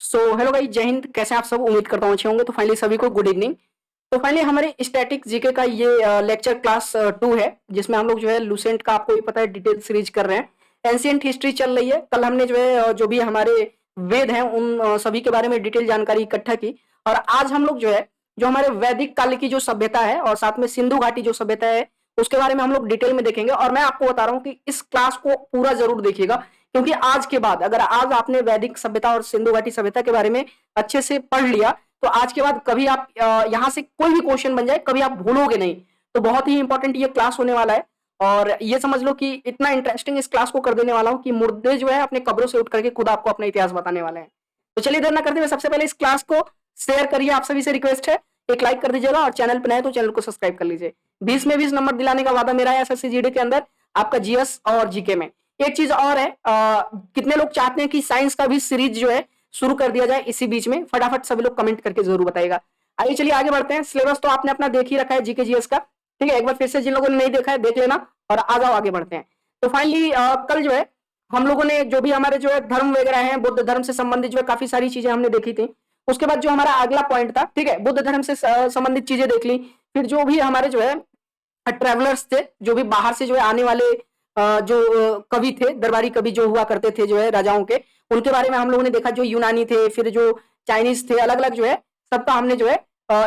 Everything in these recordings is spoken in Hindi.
सो हेलो गाइस, जय हिंद। कैसे आप सब? उम्मीद करता हूँ अच्छे होंगे। तो फाइनली सभी को गुड इवनिंग। तो फाइनली हमारे स्टैटिक जीके का ये लेक्चर क्लास 2 है, जिसमें हम लोग जो है लूसेंट का, आपको भी पता है, डिटेल सीरीज कर रहे हैं। एंशिएंट हिस्ट्री चल रही है। कल हमने जो है जो भी हमारे वेद हैं उन सभी के बारे में डिटेल जानकारी इकट्ठा की। और आज हम लोग जो है जो हमारे वैदिक काल की जो सभ्यता है और साथ में सिंधु घाटी जो सभ्यता है उसके बारे में हम लोग डिटेल में देखेंगे। और मैं आपको बता रहा हूँ कि इस क्लास को पूरा जरूर देखिएगा, क्योंकि आज के बाद अगर आज आपने वैदिक सभ्यता और सिंधु घाटी सभ्यता के बारे में अच्छे से पढ़ लिया तो आज के बाद कभी आप यहाँ से कोई भी क्वेश्चन बन जाए कभी आप भूलोगे नहीं। तो बहुत ही इंपॉर्टेंट ये क्लास होने वाला है। और ये समझ लो कि इतना इंटरेस्टिंग इस क्लास को कर देने वाला हूँ कि मुर्दे जो है अपने कब्रों से उठ करके खुद आपको अपना इतिहास बताने वाले हैं। तो चलिए देर ना करते हुए सबसे पहले इस क्लास को शेयर करिए। आप सभी से रिक्वेस्ट है, एक लाइक कर दीजिएगा और चैनल पर नए तो चैनल को सब्सक्राइब कर लीजिए। 20 में 20 नंबर दिलाने का वादा मेरा है एसएससी जीडी के अंदर, आपका जीएस और जीके में। एक चीज और है, कितने लोग चाहते हैं कि साइंस का भी सीरीज जो है शुरू कर दिया जाए इसी बीच में? फटाफट सभी लोग कमेंट करके जरूर बताइएगा। आइए चलिए आगे बढ़ते हैं। सिलेबस तो आपने अपना देख ही रखा है जीके जीएस का, ठीक है। एक बार फिर से जिन लोगों ने नहीं देखा है देख लेना और आ जाओ आगे बढ़ते हैं। तो फाइनली कल जो है हम लोगों ने जो भी हमारे जो है धर्म वगैरह हैं, बुद्ध धर्म से संबंधित जो है काफी सारी चीजें हमने देखी थी। उसके बाद जो हमारा अगला पॉइंट था, ठीक है, बुद्ध धर्म से संबंधित चीजें देख ली। फिर जो भी हमारे जो है ट्रेवलर्स थे, जो भी बाहर से जो है आने वाले जो कवि थे, दरबारी कवि जो हुआ करते थे जो है राजाओं के, उनके बारे में हम लोगों ने देखा। जो यूनानी थे, फिर जो चाइनीज थे, अलग अलग जो है सबका हमने जो है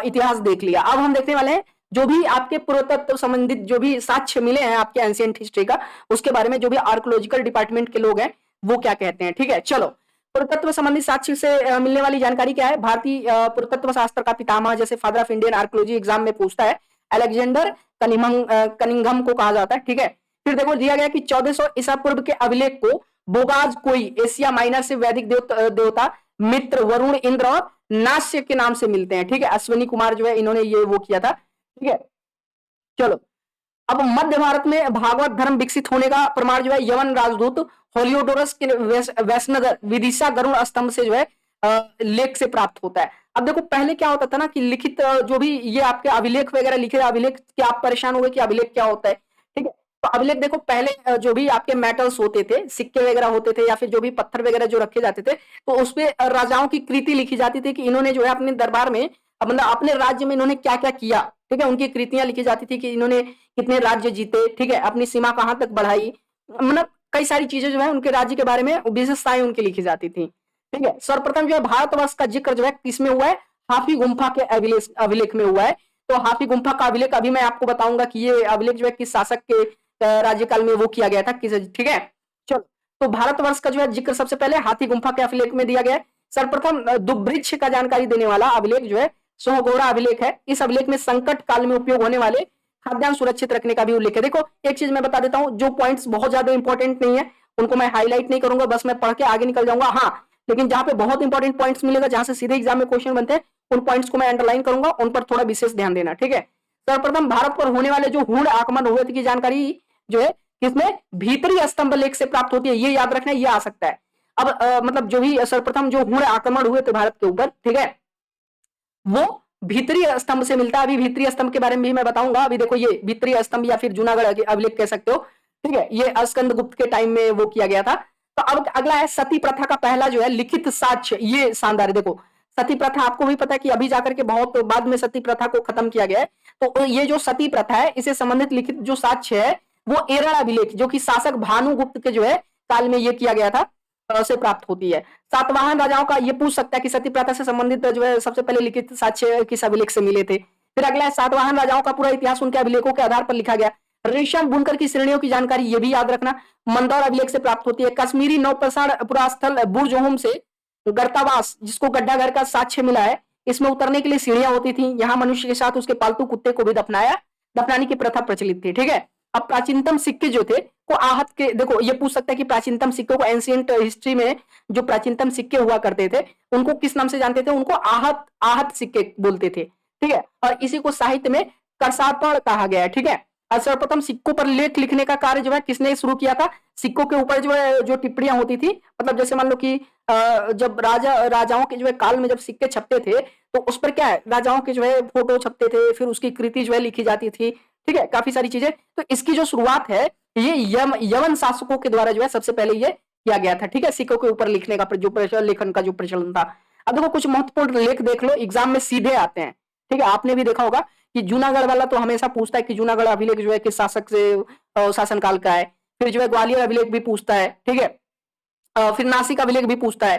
इतिहास देख लिया। अब हम देखने वाले हैं जो भी आपके पुरातत्व संबंधित जो भी साक्ष्य मिले हैं आपके एंशिएंट हिस्ट्री का, उसके बारे में जो भी आर्कोलॉजिकल डिपार्टमेंट के लोग हैं वो क्या कहते हैं, ठीक है। चलो, पुरातत्व संबंधित साक्ष्य से मिलने वाली जानकारी क्या है? भारतीय पुरातत्व शास्त्र का पितामह, जैसे father of Indian archaeology exam में पूछता है, अलेक्जेंडर कनिंघम को कहा जाता है, ठीक है। फिर देखो दिया गया कि 1400 ईसा पूर्व के अभिलेख को बोगाज कोई एशिया माइनर से वैदिक देवता मित्र, वरुण, इंद्र और नास्य के नाम से मिलते हैं, ठीक है। अश्विनी कुमार जो है इन्होंने ये वो किया था, ठीक है। चलो, अब मध्य भारत में भागवत धर्म विकसित होने का प्रमाण जो है यवन राजदूत होलियोडोरस के वैष्णव विदिशा गरुड़ स्तंभ से जो है लेख से प्राप्त होता है। अब देखो पहले क्या होता था ना कि लिखित जो भी ये आपके अभिलेख वगैरह लिखे, अभिलेख क्या आप परेशान हो गए कि अभिलेख क्या होता है, ठीक है। तो अभिलेख देखो, पहले जो भी आपके मेटल्स होते थे, सिक्के वगैरह होते थे या फिर जो भी पत्थर वगैरह जो रखे जाते थे, तो उसपे राजाओं की कृति लिखी जाती थी कि इन्होंने जो है अपने दरबार में, मतलब अपने राज्य में इन्होंने क्या क्या किया, ठीक है। उनकी कृतियां लिखी जाती थी कि इन्होंने कितने राज्य जीते, ठीक है, अपनी सीमा कहां तक बढ़ाई, मतलब कई सारी चीजें जो है उनके राज्य के बारे में विशेषताएं उनकी लिखी जाती थी, ठीक है। सर्वप्रथम जो है भारतवर्ष का जिक्र जो है किसमें हुआ है? हाफी गुम्फा के अभिलेख में हुआ है। तो हाफी गुम्फा का अभिलेख अभी मैं आपको बताऊंगा कि ये अभिलेख जो है किस शासक के राज्यकाल में वो किया गया था, किस, ठीक है। चलो, तो भारतवर्ष का जो है जिक्र सबसे पहले हाथी गुम्फा के अभिलेख में दिया गया है। सर्वप्रथम दुवृक्ष का जानकारी देने वाला अभिलेख जो है सोहगोड़ा अभिलेख है। इस अभिलेख में संकट काल में उपयोग होने वाले खाद्यान्न सुरक्षित रखने का भी उल्लेख है। देखो एक चीज मैं बता देता हूं, जो पॉइंट्स बहुत ज्यादा इंपॉर्टेंट नहीं है उनको मैं हाईलाइट नहीं करूंगा, बस मैं पढ़ के आगे निकल जाऊंगा। हाँ, लेकिन जहां पे बहुत इंपॉर्टेंट पॉइंट्स मिलेगा, जहां से सीधे एग्जाम में क्वेश्चन बनते हैं, उन पॉइंट्स को मैं अंडरलाइन करूंगा, उन पर थोड़ा विशेष ध्यान देना, ठीक है। सर्वप्रथम भारत पर होने वाले जो हुण आक्रमण हुए थे की जानकारी जो है किसमें? भीतरी स्तंभ लेख से प्राप्त होती है। ये याद रखना, ये आ सकता है। अब मतलब जो भी सर्वप्रथम जो हुण आक्रमण हुए थे भारत के ऊपर, ठीक है, वो भीतरी स्तंभ से मिलता है। अभी भीतरी स्तंभ के बारे में भी मैं बताऊंगा। अभी देखो ये भीतरी स्तंभ या फिर जूनागढ़ अभिलेख कह सकते हो, ठीक है, ये स्कंदगुप्त के टाइम में वो किया गया था। तो अब अगला है सती प्रथा का पहला जो है लिखित साक्ष्य। ये शानदार है। देखो सती प्रथा आपको भी पता है कि अभी जाकर के बहुत बाद में सती प्रथा को खत्म किया गया है। तो ये जो सती प्रथा है इसे संबंधित लिखित जो साक्ष्य है वो एरड़ अभिलेख, जो कि शासक भानुगुप्त के जो है काल में ये किया गया था, से प्राप्त होती है। सातवाहन राजाओं का ये पूछ सकता है कि सती प्रथा से संबंधित जो है सबसे पहले लिखित साक्ष्य किस अभिलेख से मिले थे। फिर अगला है सातवाहन राजाओं का पूरा इतिहास उनके अभिलेखों के आधार पर लिखा गया। रेशम बुनकर की श्रेणियों की जानकारी ये भी याद रखना, मंदौर अभिलेख से प्राप्त होती है। कश्मीरी नौप्रसाण पुरास्थल बुर्जहोम से गर्तावास, जिसको गड्ढा घर का साक्ष्य मिला है, इसमें उतरने के लिए सीढ़ियां होती थी। यहाँ मनुष्य के साथ उसके पालतू कुत्ते को भी दफनाने की प्रथा प्रचलित थी, ठीक है। अब प्राचीनतम सिक्के जो थे को आहत के, देखो ये पूछ सकता है कि प्राचीनतम सिक्कों को एंशिएंट हिस्ट्री में जो प्राचीनतम सिक्के हुआ करते थे उनको किस नाम से जानते थे? उनको आहत सिक्के बोलते थे, ठीक है। और इसी को साहित्य में करसापड़ कहा गया है, ठीक है। सर्वप्रथम सिक्कों पर लेख लिखने का कार्य जो है किसने शुरू किया था? सिक्कों के ऊपर जो है जो टिप्पणियां होती थी, मतलब जैसे मान लो कि जब राजाओं के जो है काल में जब सिक्के छपते थे तो उस पर क्या है, राजाओं के जो है फोटो छपते थे, फिर उसकी कृति जो है लिखी जाती थी, ठीक है, काफी सारी चीजें। तो इसकी जो शुरुआत है ये यवन शासकों के द्वारा जो है सबसे पहले ये किया गया था, ठीक है, सिक्कों के ऊपर लिखने का जो लेखन का जो प्रचलन था। अब देखो कुछ महत्वपूर्ण लेख देख लो, एग्जाम में सीधे आते हैं, ठीक है। आपने भी देखा होगा कि जूनागढ़ वाला तो हमेशा पूछता है कि जूनागढ़ अभिलेख जो है किस शासक से शासनकाल का है। फिर जो है ग्वालियर अभिलेख भी पूछता है, ठीक है। फिर नासिक अभिलेख भी पूछता है।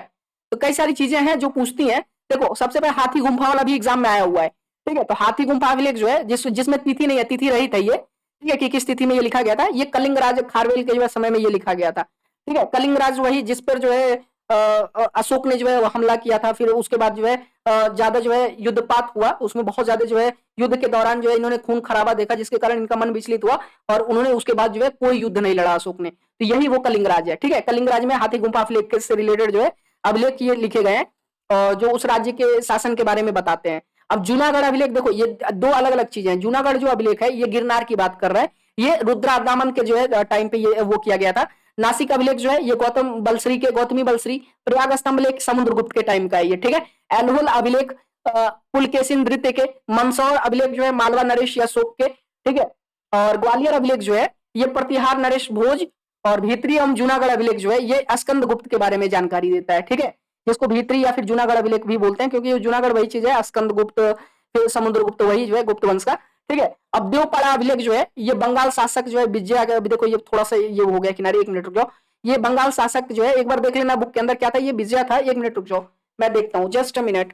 तो कई सारी चीजें हैं जो पूछती हैं। देखो सबसे पहले हाथी गुम्फा वाला भी एग्जाम में आया हुआ है, ठीक है। तो हाथी गुम्फा अभिलेख जो है जिसमें तिथि नहीं है, तिथि रहित है ये, ठीक है, कि किस तिथि में ये लिखा गया था। ये कलिंग राज खारवेल के जो है समय में ये लिखा गया था, ठीक है। कलिंग राज वही जिस पर जो है अशोक ने जो है हमला किया था। फिर उसके बाद जो है ज्यादा जो है युद्धपात हुआ, उसमें बहुत ज्यादा जो है युद्ध के दौरान जो है इन्होंने खून खराबा देखा, जिसके कारण इनका मन विचलित हुआ और उन्होंने उसके बाद जो है कोई युद्ध नहीं लड़ा अशोक ने। तो यही वो कलिंगराज है, ठीक है। कलिंगराज में हाथी गुम्फा अभिलेख से रिलेटेड जो है अभिलेख ये लिखे गए हैं जो उस राज्य के शासन के बारे में बताते हैं। अब जूनागढ़ अभिलेख देखो, ये दो अलग अलग चीजें हैं। जूनागढ़ जो अभिलेख है ये गिरनार की बात कर रहा है, ये रुद्रादामन के जो है टाइम पे ये वो किया गया था। नासिक अभिलेख जो है ये गौतमी बलश्री प्रयाग स्तंभ लेख समुद्रगुप्त के टाइम का है ये, ठीक है। एलहोल अभिलेख पुलकेशिन नृत्य के। मंदसौर अभिलेख जो है मालवा नरेश या शोक के, ठीक है। और ग्वालियर अभिलेख जो है ये प्रतिहार नरेश भोज। और भीतरी एवं जूनागढ़ अभिलेख जो है ये स्कंद गुप्त के बारे में जानकारी देता है, ठीक है। जिसको भीतरी या फिर जूनागढ़ अभिलेख भी बोलते हैं, क्योंकि जूनागढ़ वही चीज है, स्कंद गुप्त फिर समुद्रगुप्त वही जो है गुप्त वंश का, ठीक है। अब देवपाड़ा अभिलेख जो है ये बंगाल शासक जो है विजय, अभी देखो ये थोड़ा सा ये हो गया किनारे, 1 मिनट रुक जाओ। ये बंगाल शासक जो है एक बार देख लेना बुक के अंदर क्या था, ये विजय था। 1 मिनट रुक जाओ मैं देखता हूँ, जस्ट अ मिनट।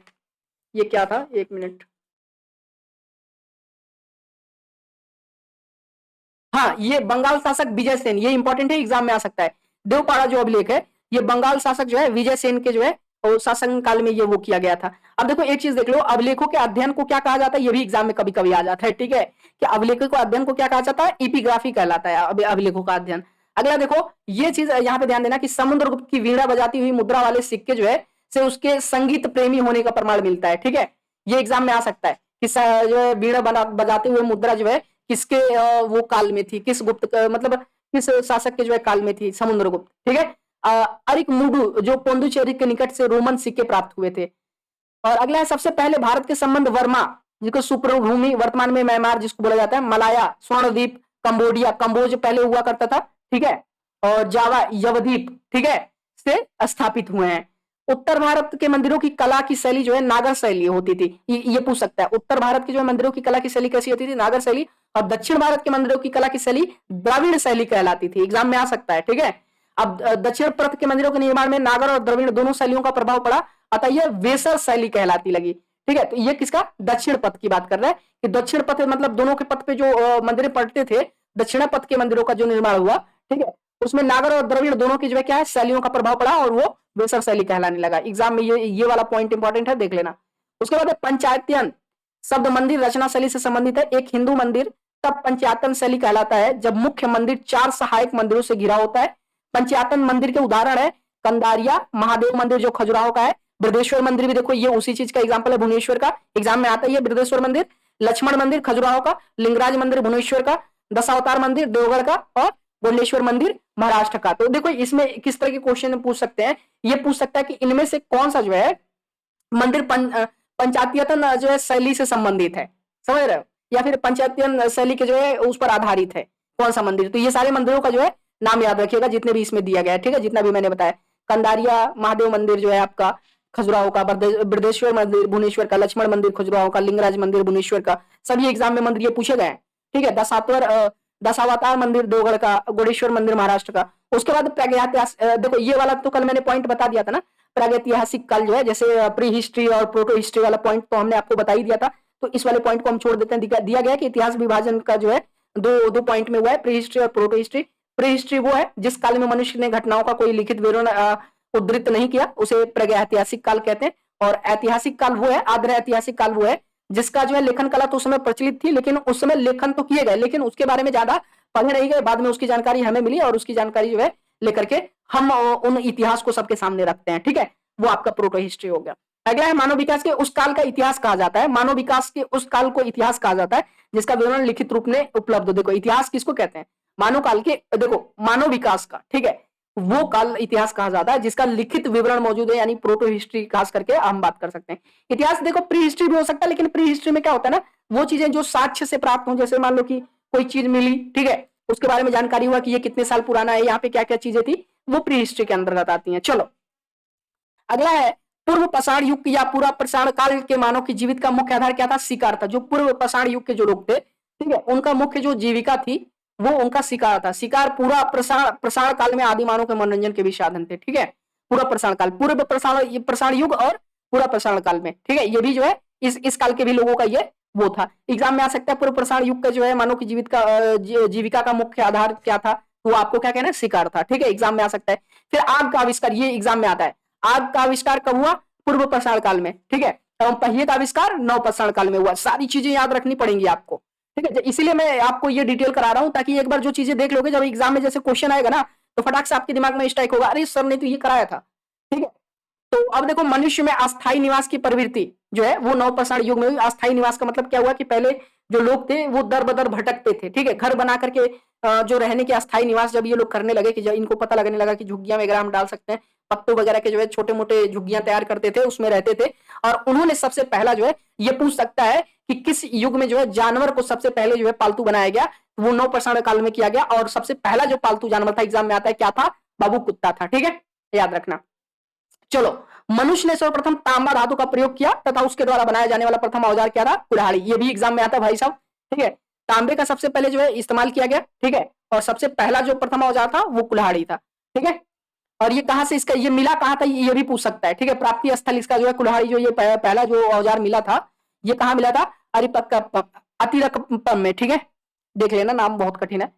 ये क्या था, 1 मिनट। हाँ, ये बंगाल शासक विजय सेन, ये इंपॉर्टेंट है, एग्जाम में आ सकता है। देवपाड़ा जो अभिलेख है ये बंगाल शासक जो है विजय सेन के जो है और शासन काल में ये वो किया गया था। अब देखो एक चीज देख लो, अभिलेखों के अध्ययन को क्या कहा जाता है, ये भी एग्जाम में कभी कभी आ जाता है, ठीक है। कि अभिलेखों को अध्ययन को क्या कहा जाता है, एपिग्राफी कहलाता है अभिलेखों का अध्ययन। अगला देखो ये चीज यहाँ पे ध्यान देना कि समुद्रगुप्त की वीणा बजाती हुई मुद्रा वाले सिक्के जो है से उसके संगीत प्रेमी होने का प्रमाण मिलता है, ठीक है। ये एग्जाम में आ सकता है कि जो है वीणा बजाते हुए मुद्रा जो है किसके वो काल में थी, किस गुप्त मतलब किस शासक के जो है काल में थी, समुद्रगुप्त, ठीक है। अरिक मुडू जो पोंडुचेरी के निकट से रोमन सिक्के प्राप्त हुए थे। और अगला है सबसे पहले भारत के संबंध वर्मा, जिसको सुप्रभूमि वर्तमान में म्यांमार जिसको बोला जाता है, मलाया स्वर्णद्वीप कंबोडिया, कंबोज पहले हुआ करता था, ठीक है। और जावा यवद्वीप, ठीक है, से स्थापित हुए हैं। उत्तर भारत के मंदिरों की कला की शैली जो है नागर शैली होती थी, ये पूछ सकता है। उत्तर भारत के जो मंदिरों की कला की शैली कैसी होती थी, नागर शैली। और दक्षिण भारत के मंदिरों की कला की शैली द्रविड़ शैली कहलाती थी, एग्जाम में आ सकता है, ठीक है। अब दक्षिण भारत के मंदिरों के निर्माण में नागर और द्रविड़ दोनों शैलियों का प्रभाव पड़ा, अतः यह वेसर शैली कहलाती लगी, ठीक है। तो ये किसका, दक्षिण पथ की बात कर रहा है कि दक्षिण पथ मतलब दोनों के पथ पे जो मंदिर पड़ते थे, दक्षिण पथ के मंदिरों का जो निर्माण हुआ, ठीक है, उसमें नागर और द्रविड़ दोनों की जो है क्या है शैलियों का प्रभाव पड़ा और वो वेसर शैली कहलाने लगा। एग्जाम में ये वाला पॉइंट इंपॉर्टेंट है, देख लेना। उसके बाद पंचायतन शब्द मंदिर रचना शैली से संबंधित है। एक हिंदू मंदिर तब पंचायतन शैली कहलाता है जब मुख्य मंदिर 4 सहायक मंदिरों से घिरा होता है। पंचायतन मंदिर के उदाहरण है कंदारिया महादेव मंदिर जो खजुराहो का है, बृहदेश्वर मंदिर भी देखो ये उसी चीज का एग्जाम्पल है, भुवनेश्वर का, एग्जाम में आता है ये बृहदेश्वर मंदिर। लक्ष्मण मंदिर खजुराहो का, लिंगराज मंदिर भुवनेश्वर का, दशावतार मंदिर देवगढ़ का और गोलेश्वर मंदिर महाराष्ट्र का। तो देखो इसमें किस तरह के क्वेश्चन पूछ सकते हैं, ये पूछ सकता है कि इनमें से कौन सा जो है मंदिर पंचायतन जो है शैली से संबंधित है, समझ रहे हो, या फिर पंचायतन शैली के जो है उस पर आधारित है कौन सा मंदिर। तो ये सारे मंदिरों का जो है नाम याद रखिएगा जितने भी इसमें दिया गया है, ठीक है, जितना भी मैंने बताया। कंदारिया महादेव मंदिर जो है आपका खजुराहो का, बृहदेश्वर मंदिर भुवनेश्वर का, लक्ष्मण मंदिर खजुराहो का, लिंगराज मंदिर भुवनेश्वर का, सभी एग्जाम में मंदिर ये पूछे गए हैं, ठीक है। दशावतार मंदिर देवगढ़ का, गोडेश्वर मंदिर महाराष्ट्र का। उसके बाद प्रागैतिहासिक, देखो ये वाला तो कल मैंने पॉइंट बता दिया था ना, प्रागैतिहासिक काल जो है जैसे प्री हिस्ट्री और प्रोटो हिस्ट्री वाला पॉइंट तो हमने आपको बता ही दिया था। तो इस वाले पॉइंट को हम छोड़ देते हैं, दिया गया कि इतिहास विभाजन का जो है दो पॉइंट में हुआ है, प्री हिस्ट्री और प्रोटो हिस्ट्री। प्री हिस्ट्री वो है जिस काल में मनुष्य ने घटनाओं का कोई लिखित विवरण उद्धृत नहीं किया, उसे प्रागैतिहासिक काल कहते हैं। और ऐतिहासिक काल वो है, आद्र ऐतिहासिक काल वो है जिसका जो है लेखन कला तो उस समय प्रचलित थी, लेकिन उस समय लेखन तो किए गए लेकिन उसके बारे में ज्यादा पढ़े नहीं गए। बाद में उसकी जानकारी हमें मिली और उसकी जानकारी जो है लेकर के हम उन इतिहास को सबके सामने रखते हैं, ठीक है, वो आपका प्रोटो हिस्ट्री हो गया। अगला है मानव विकास के उस काल का इतिहास कहा जाता है। मानव विकास के उस काल को इतिहास कहा जाता है जिसका विवरण लिखित रूप में उपलब्ध हो। देखो इतिहास किसको कहते हैं, मानव काल के, देखो मानव विकास का, ठीक है, वो काल इतिहास कहा जाता है जिसका लिखित विवरण मौजूद है, यानी प्रोटो हिस्ट्री खास करके हम बात कर सकते हैं। इतिहास देखो प्री हिस्ट्री भी हो सकता है, लेकिन प्री हिस्ट्री में क्या होता है ना, वो चीजें जो साक्ष्य से प्राप्त हो, जैसे मान लो कि कोई चीज मिली, ठीक है, उसके बारे में जानकारी हुआ कि ये कितने साल पुराना है, यहाँ पे क्या क्या चीजें थी, वो प्री हिस्ट्री के अंतर्गत आती हैं। चलो अगला है पूर्व पाषाण युग या पूरा पाषाण काल के मानव की जीवित का मुख्य आधार क्या था? शिकार था। जो पूर्व पाषाण युग के जो लोग थे, ठीक है, उनका मुख्य जो जीविका थी वो उनका शिकार था। शिकार पूरा प्रसाण काल में आदि मानव के मनोरंजन के भी साधन थे। ठीक है, पूरा प्रसाण काल, पूर्व प्रसाण युग और पूरा प्रसाण काल में, ठीक है, ये भी जो है इस काल के भी लोगों का ये वो था। एग्जाम में आ सकता है पूर्व प्रसाण युग का जो है मानव की जीविका का मुख्य आधार क्या था? तो आपको क्या कहना है? शिकार था। ठीक है, एग्जाम में आ सकता है। फिर आग का आविष्कार, ये एग्जाम में आता है। आग का आविष्कार कब हुआ? पूर्व प्रसाण काल में। ठीक है, एवं पहिए का आविष्कार नव प्रसाण काल में हुआ। सारी चीजें याद रखनी पड़ेंगी आपको। ठीक है, इसीलिए मैं आपको ये डिटेल करा रहा हूं ताकि एक बार जो चीजें देख लोगे, जब एग्जाम में जैसे क्वेश्चन आएगा ना, तो फटाक से आपके दिमाग में स्ट्राइक होगा, अरे सर ने तो ये कराया था। ठीक है, तो अब देखो, मनुष्य में अस्थायी निवास की प्रवृत्ति जो है वो नव पाषाण युग में हुई। अस्थायी निवास का मतलब क्या हुआ कि पहले जो लोग थे वो दर बदर भटकते थे। ठीक है, घर बना करके जो रहने के अस्थायी निवास जब ये लोग करने लगे, कि जब इनको पता लगने लगा कि झुग्गियां वगैरह हम डाल सकते हैं, पत्तों वगैरह के जो है छोटे मोटे झुग्गियां तैयार करते थे, उसमें रहते थे। और उन्होंने सबसे पहला जो है, ये पूछ सकता है कि किस युग में जो है जानवर को सबसे पहले जो है पालतू बनाया गया? वो नव पाषाण काल में किया गया। और सबसे पहला जो पालतू जानवर था, एग्जाम में आता है, क्या था? बाबू कुत्ता था। ठीक है, याद रखना। चलो, मनुष्य ने सर्वप्रथम तांबा धातु का प्रयोग किया तथा उसके द्वारा बनाया जाने वाला प्रथम औजार क्या था? कुल्हाड़ी। ये भी एग्जाम में आता है भाई साहब। ठीक है, तांबे का सबसे पहले जो है इस्तेमाल किया गया। ठीक है, और सबसे पहला जो प्रथम औजार था वो कुल्हाड़ी था। ठीक है, और ये कहां से इसका ये मिला कहां था? ये भी पूछ सकता है। ठीक है, प्राप्ति स्थल इसका जो है कुल्हाड़ी, जो ये पहला जो औजार मिला था, ये कहां मिला था? अतिरकम में। ठीक है, देख लेना, नाम बहुत कठिन है,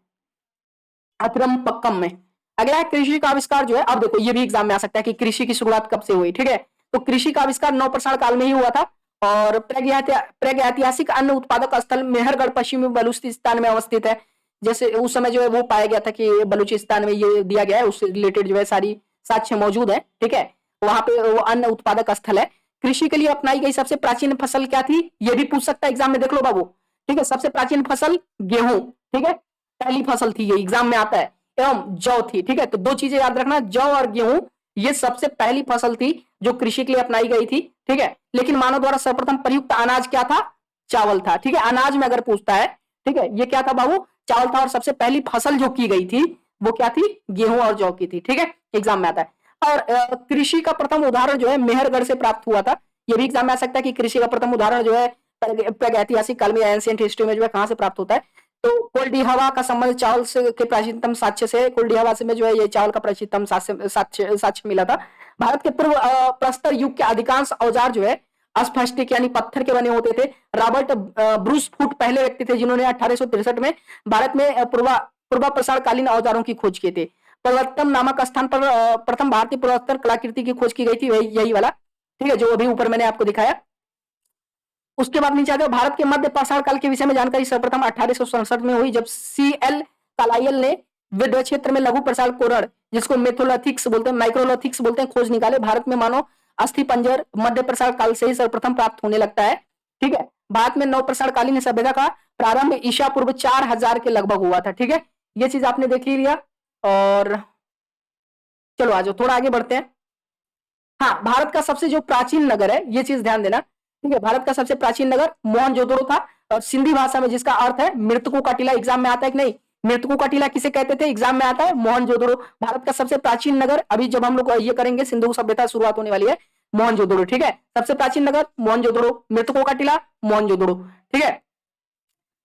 अतिरमपक्कम में। अगला है कृषि का आविष्कार जो है, अब देखो ये भी एग्जाम में आ सकता है कि कृषि की शुरुआत कब से हुई। ठीक है, तो कृषि का आविष्कार नव पाषाण काल में ही हुआ था। और प्रागैतिहासिक अन्न उत्पादक स्थल मेहरगढ़ पश्चिमी बलूचिस्तान में अवस्थित है। जैसे उस समय जो है वो पाया गया था कि बलूचिस्तान में ये दिया गया है, उससे रिलेटेड जो है सारी साक्ष्य मौजूद है। ठीक है, वहां पे वो अन्न उत्पादक स्थल है। कृषि के लिए अपनाई गई सबसे प्राचीन फसल क्या थी? ये भी पूछ सकता है एग्जाम में, देख लो बाबू। ठीक है, सबसे प्राचीन फसल गेहूं। ठीक है, पहली फसल थी, ये एग्जाम में आता है। एवं जौ थी। ठीक है, तो दो चीजें याद रखना, जौ और गेहूं, ये सबसे पहली फसल थी जो कृषि के लिए अपनाई गई थी। ठीक है, लेकिन मानव द्वारा सर्वप्रथम प्रयुक्त अनाज क्या था? चावल था। ठीक है, अनाज में अगर पूछता है, ठीक है, ये क्या था बाबू? चावल था। और सबसे पहली फसल जो की गई थी वो क्या थी? गेहूं और जौ की थी। ठीक है, एग्जाम में आता है। और कृषि का प्रथम उदाहरण जो है मेहरगढ़ से प्राप्त हुआ था। ये भी एग्जाम में आ सकता है कि कृषि का प्रथम उदाहरण जो है प्रागैतिहासिक काल में, एंशिएंट हिस्ट्री में जो है कहां से प्राप्त होता है? तो कोल्डिहवा का संबंध चावल से के प्राचीनतम साक्ष्य से, कोल्डिहवा से में जो है ये चावल का प्राचीनतम साक्ष्य मिला था। भारत के पूर्व प्रस्तर युग के अधिकांश औजार जो है अस्फटिक यानी पत्थर के बने होते थे। रॉबर्ट ब्रूस फुट पहले व्यक्ति थे जिन्होंने 1863 में भारत में पूर्वा प्रसार कालीन औजारों की खोज किए थे। पर्वतम नामक स्थान पर प्रथम भारतीय पुरातत्व कलाकृति की खोज की गई थी, यही वाला। ठीक है, जो अभी ऊपर मैंने आपको दिखाया। उसके बाद नीचे आ जाओ, भारत के मध्य पाषाण काल के विषय में जानकारी सर्वप्रथम 1867 में हुई, जब CL कालायल ने विदर्भ क्षेत्र में लघु प्रसार कोरण, जिसको मेथोलिथिक्स बोलते हैं, माइक्रोलिथिक्स बोलते हैं, खोज निकाले। भारत में मानो अस्थि पंजर मध्य प्रसार काल से ही सर्वप्रथम प्राप्त होने लगता है। ठीक है, भारत में नव प्रसार कालीन सभ्यता का प्रारंभ ईसा पूर्व 4000 के लगभग हुआ था। ठीक है, ये चीज आपने देख ही लिया। और चलो आ जाओ, थोड़ा आगे बढ़ते हैं। हाँ, भारत का सबसे जो प्राचीन नगर है, ये चीज ध्यान देना। ठीक है, भारत का सबसे प्राचीन नगर मोहनजोदड़ो था, और सिंधी भाषा में जिसका अर्थ है मृतकों का टीला। एग्जाम में आता है कि नहीं? मृतकों का टीला किसे कहते थे? एग्जाम में आता है मोहनजोदड़ो। भारत का सबसे प्राचीन नगर, अभी जब हम लोग ये करेंगे सिंधु सभ्यता शुरुआत होने वाली है, मोहनजोदड़ो। ठीक है, सबसे प्राचीन नगर मोहनजोदड़ो, मृतकों का टीला मोहनजोदड़ो। ठीक है,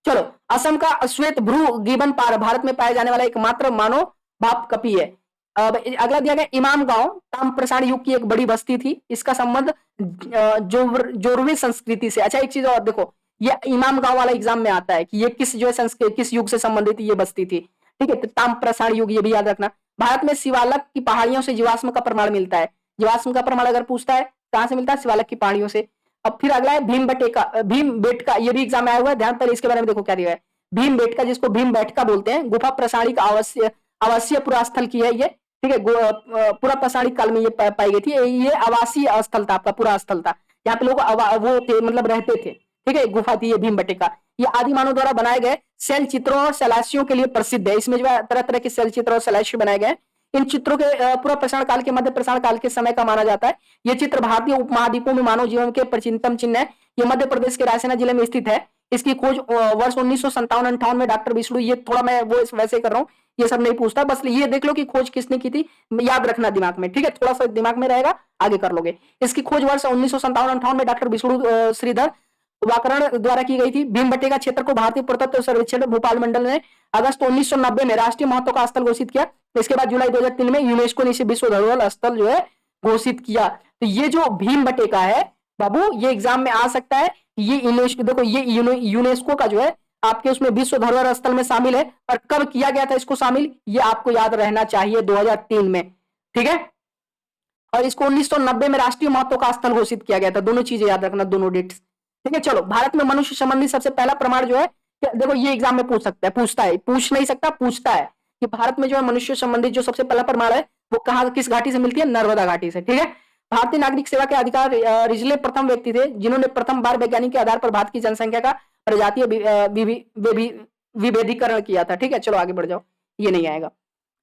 चलो, असम का श्वेत भ्रू गिबन पार भारत में पाया जाने वाला एकमात्र मानव बाप कपी है। अब अगला दिया गया इमाम गांव ताम्रप्रसारण युग की एक बड़ी बस्ती थी। इसका संबंध जोरवे संस्कृति से। अच्छा, एक चीज और देखो, ये इमाम गांव वाला एग्जाम में आता है कि ये किस जो है किस युग से संबंधित ये बस्ती थी। ठीक है, तो ताम्रप्रसारण युग, ये भी याद रखना। भारत में शिवालक की पहाड़ियों से जीवाश्म का प्रमाण मिलता है। जीवाश्म का प्रमाण अगर पूछता है कहां से मिलता है? शिवालक की पहाड़ियों से। अब फिर अगला है भीम बेटका, ये भी एग्जाम में आया हुआ है, ध्यान पर इसके बारे में देखो क्या दिया है। भीम बेटका, जिसको भीम बैठका बोलते हैं, गुफा प्रसारिक आवासीय पुरास्थल की है ये। ठीक है, पूरा प्रसारिक काल में ये पाई गई थी। ये आवासीय स्थल था, आपका पूरा स्थल था, यहाँ पे लोग वो थे, मतलब रहते थे। ठीक है, गुफा थी ये भीम बेटका। ये आदि मानव द्वारा बनाए गए शैल चित्रों और शैलाशियों के लिए प्रसिद्ध है। इसमें जो है तरह तरह के शैल चित्र और शैलाशी बनाए गए। इन चित्रों के पूरा प्रसारण काल के मध्य प्रसारण काल के समय का माना जाता है। ये चित्र भारतीय उपमहाद्वीपों में मानव जीवन के प्राचीनतम चिन्ह है। ये मध्य प्रदेश के रायसेन जिले में स्थित है। इसकी खोज वर्ष 1957-58 में डॉक्टर विष्णु, ये थोड़ा मैं वो वैसे कर रहा हूँ, ये सब नहीं पूछता, बस ये देख लो कि खोज किसने की थी, याद रखना दिमाग में, ठीक है, थोड़ा सा दिमाग में रहेगा, आगे कर लोगे। इसकी खोज वर्ष 1957-58 में डॉक्टर विष्णु श्रीधर वाकरण द्वारा की गई थी। भीमबेटका क्षेत्र को भारतीय पुरातत्व सर्वेक्षण भोपाल मंडल ने अगस्त 1990 में राष्ट्रीय महत्व का स्थल घोषित किया। इसके बाद जुलाई 2003 में यूनेस्को ने इसे विश्व धरोहर स्थल जो है घोषित किया। तो ये जो भीमबेटका है बाबू, ये एग्जाम में आ सकता है, ये यूनेस्को, देखो ये यूनेस्को का जो है आपके उसमें विश्व धरोहर स्थल में शामिल है। और कब किया गया था इसको शामिल, ये आपको याद रहना चाहिए, 2003 में, ठीक है। और इसको 1990 में राष्ट्रीय महत्व का स्थल घोषित किया गया था। दोनों चीजें याद रखना, दोनों डेट्स, ठीक है। चलो, भारत में मनुष्य संबंधी सबसे पहला प्रमाण जो है, देखो ये एग्जाम में पूछ सकता है, पूछता है, पूछ नहीं सकता, पूछता है कि भारत में जो है मनुष्य संबंधित जो सबसे पहला प्रमाण है वो कहां, किस घाटी से मिलती है, नर्मदा घाटी से, ठीक है। भारतीय नागरिक सेवा के अधिकार रिजले प्रथम व्यक्ति थे जिन्होंने प्रथम बार वैज्ञानिक के आधार पर भारत की जनसंख्या का प्रजातीय विभेदीकरण किया था, ठीक है। चलो आगे बढ़ जाओ, ये नहीं आएगा,